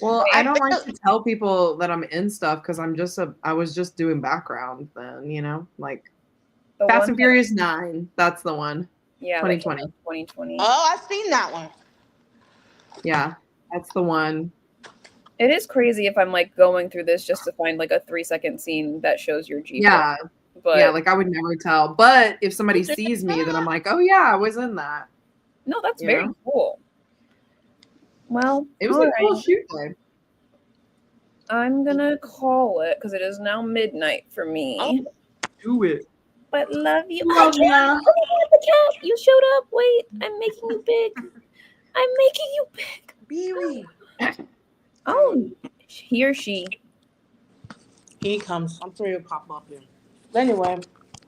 Well, Wait, I I don't think like to tell people that I'm in stuff because I was just doing background then, like The Fast one and Furious 9. That's the one. Yeah, 2020. 2020. Oh, I've seen that one. Yeah, that's the one. It is crazy if I'm like going through this just to find like a 3-second scene that shows your Jeep. Yeah, But yeah, like I would never tell. But if somebody sees me, then I'm like, oh yeah, I was in that. no, that's You very know? cool. Well, It was all a cool right. shoot day. I'm gonna call it because it is now midnight for me. Oh. Do it. But love you. Love I ya. can't. Oh, the cat. You showed up. Wait, I'm making you big. I'm making you big. Beery. Oh, he or she. He comes. I'm sure he'll pop up here. But anyway,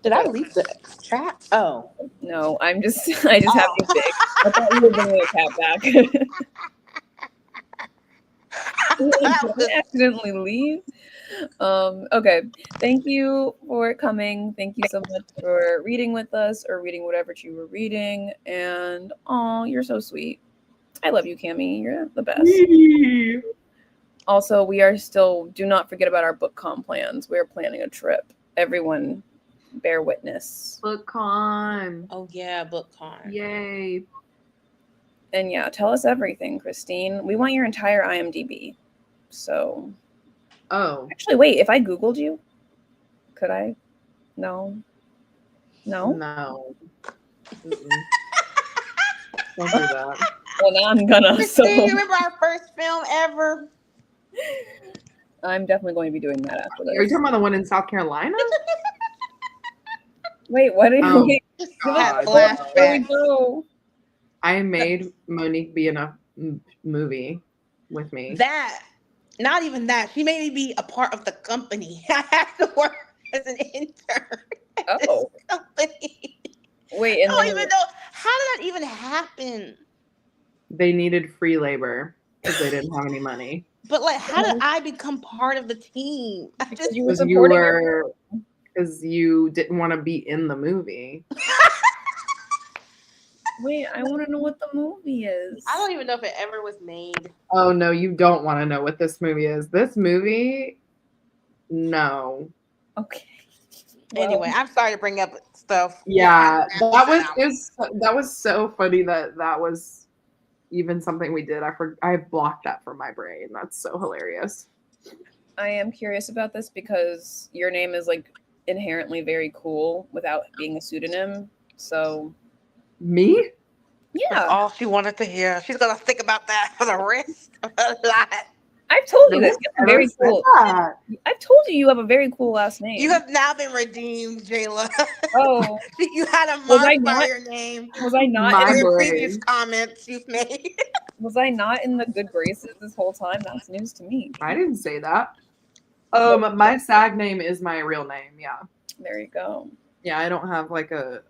did I leave the chat? Oh. No, I just have you big. I thought you were bringing a cat back. Did I accidentally leave? Okay. Thank you for coming. Thank you so much for reading with us or reading whatever you were reading. And you're so sweet. I love you, Cammie. You're the best. Also, do not forget about our BookCon plans. We're planning a trip. Everyone, bear witness. BookCon. Oh yeah, BookCon. Yay. And yeah, tell us everything, Christine. We want your entire IMDb. So, Oh. actually, wait. If I Googled you, could I? No. No. No. Mm-mm. Don't do that. Well, now I'm gonna. So Christine, you remember our first film ever? I'm definitely going to be doing that after Are you this. talking about the one in South Carolina? Wait, what? Oh, Wait, Just God. had where we flashbacks. go? I made Monique be in a movie with me. Not even that. She made me be a part of the company. I had to work as an intern at this Oh, company. wait. I And don't then even know. How did that even happen? They needed free labor because they didn't have any money. But like, how did I become part of the team? I just you were Because you supporting because you didn't want to be in the movie. Wait, I want to know what the movie is. I don't even know if it ever was made. Oh no, you don't want to know what this movie is. This movie, no. Okay. Well, Anyway, I'm sorry to bring up stuff. Yeah, We'll have to that was so funny that was even something we did. I blocked that from my brain. That's so hilarious. I am curious about this because your name is like inherently very cool without being a pseudonym. So Me? That's yeah, all she wanted to hear. She's gonna think about that for the rest of her life. I've told you No this. one You have a ever very said cool. that. I've told you you have a very cool last name. You have now been redeemed, Jayla. Oh, You had a Was I mark by not- your name was I not? My for In, your brain. previous comments you've made. was I not in the good graces this whole time? That's news to me. I didn't say that. My SAG name is my real name. Yeah. There you go. Yeah, I don't have like a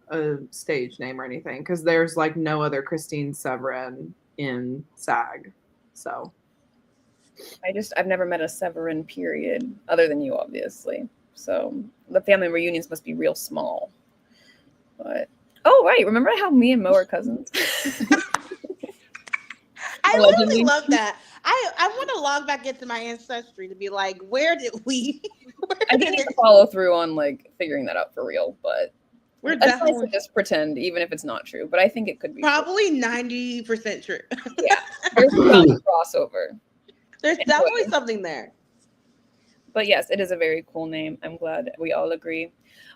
stage name or anything because there's like no other Christine Severin in SAG. So I've never met a Severin period other than you, obviously. So the family reunions must be real small. But oh right, remember how me and Mo are cousins? I Allegedly. literally love that. I want to log back into my ancestry to be like, where did we? I do need to follow through on like figuring that out for real, but We're it's nice to definitely just pretend, even if it's not true. But I think it could be probably 90% true. true. Yeah, there's some crossover. There's definitely something there. But yes, it is a very cool name. I'm glad we all agree.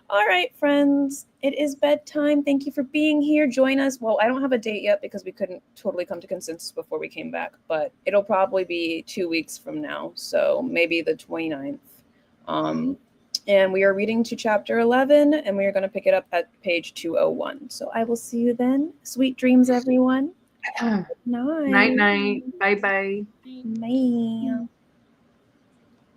All right, friends, it is bedtime. Thank you for being here. Join us. Well, I don't have a date yet because we couldn't totally come to consensus before we came back, but it'll probably be 2 weeks from now. So maybe the 29th. And we are reading to chapter 11, and we are going to pick it up at page 201. So I will see you then. Sweet dreams, everyone. Good night. night night. Bye bye. Bye.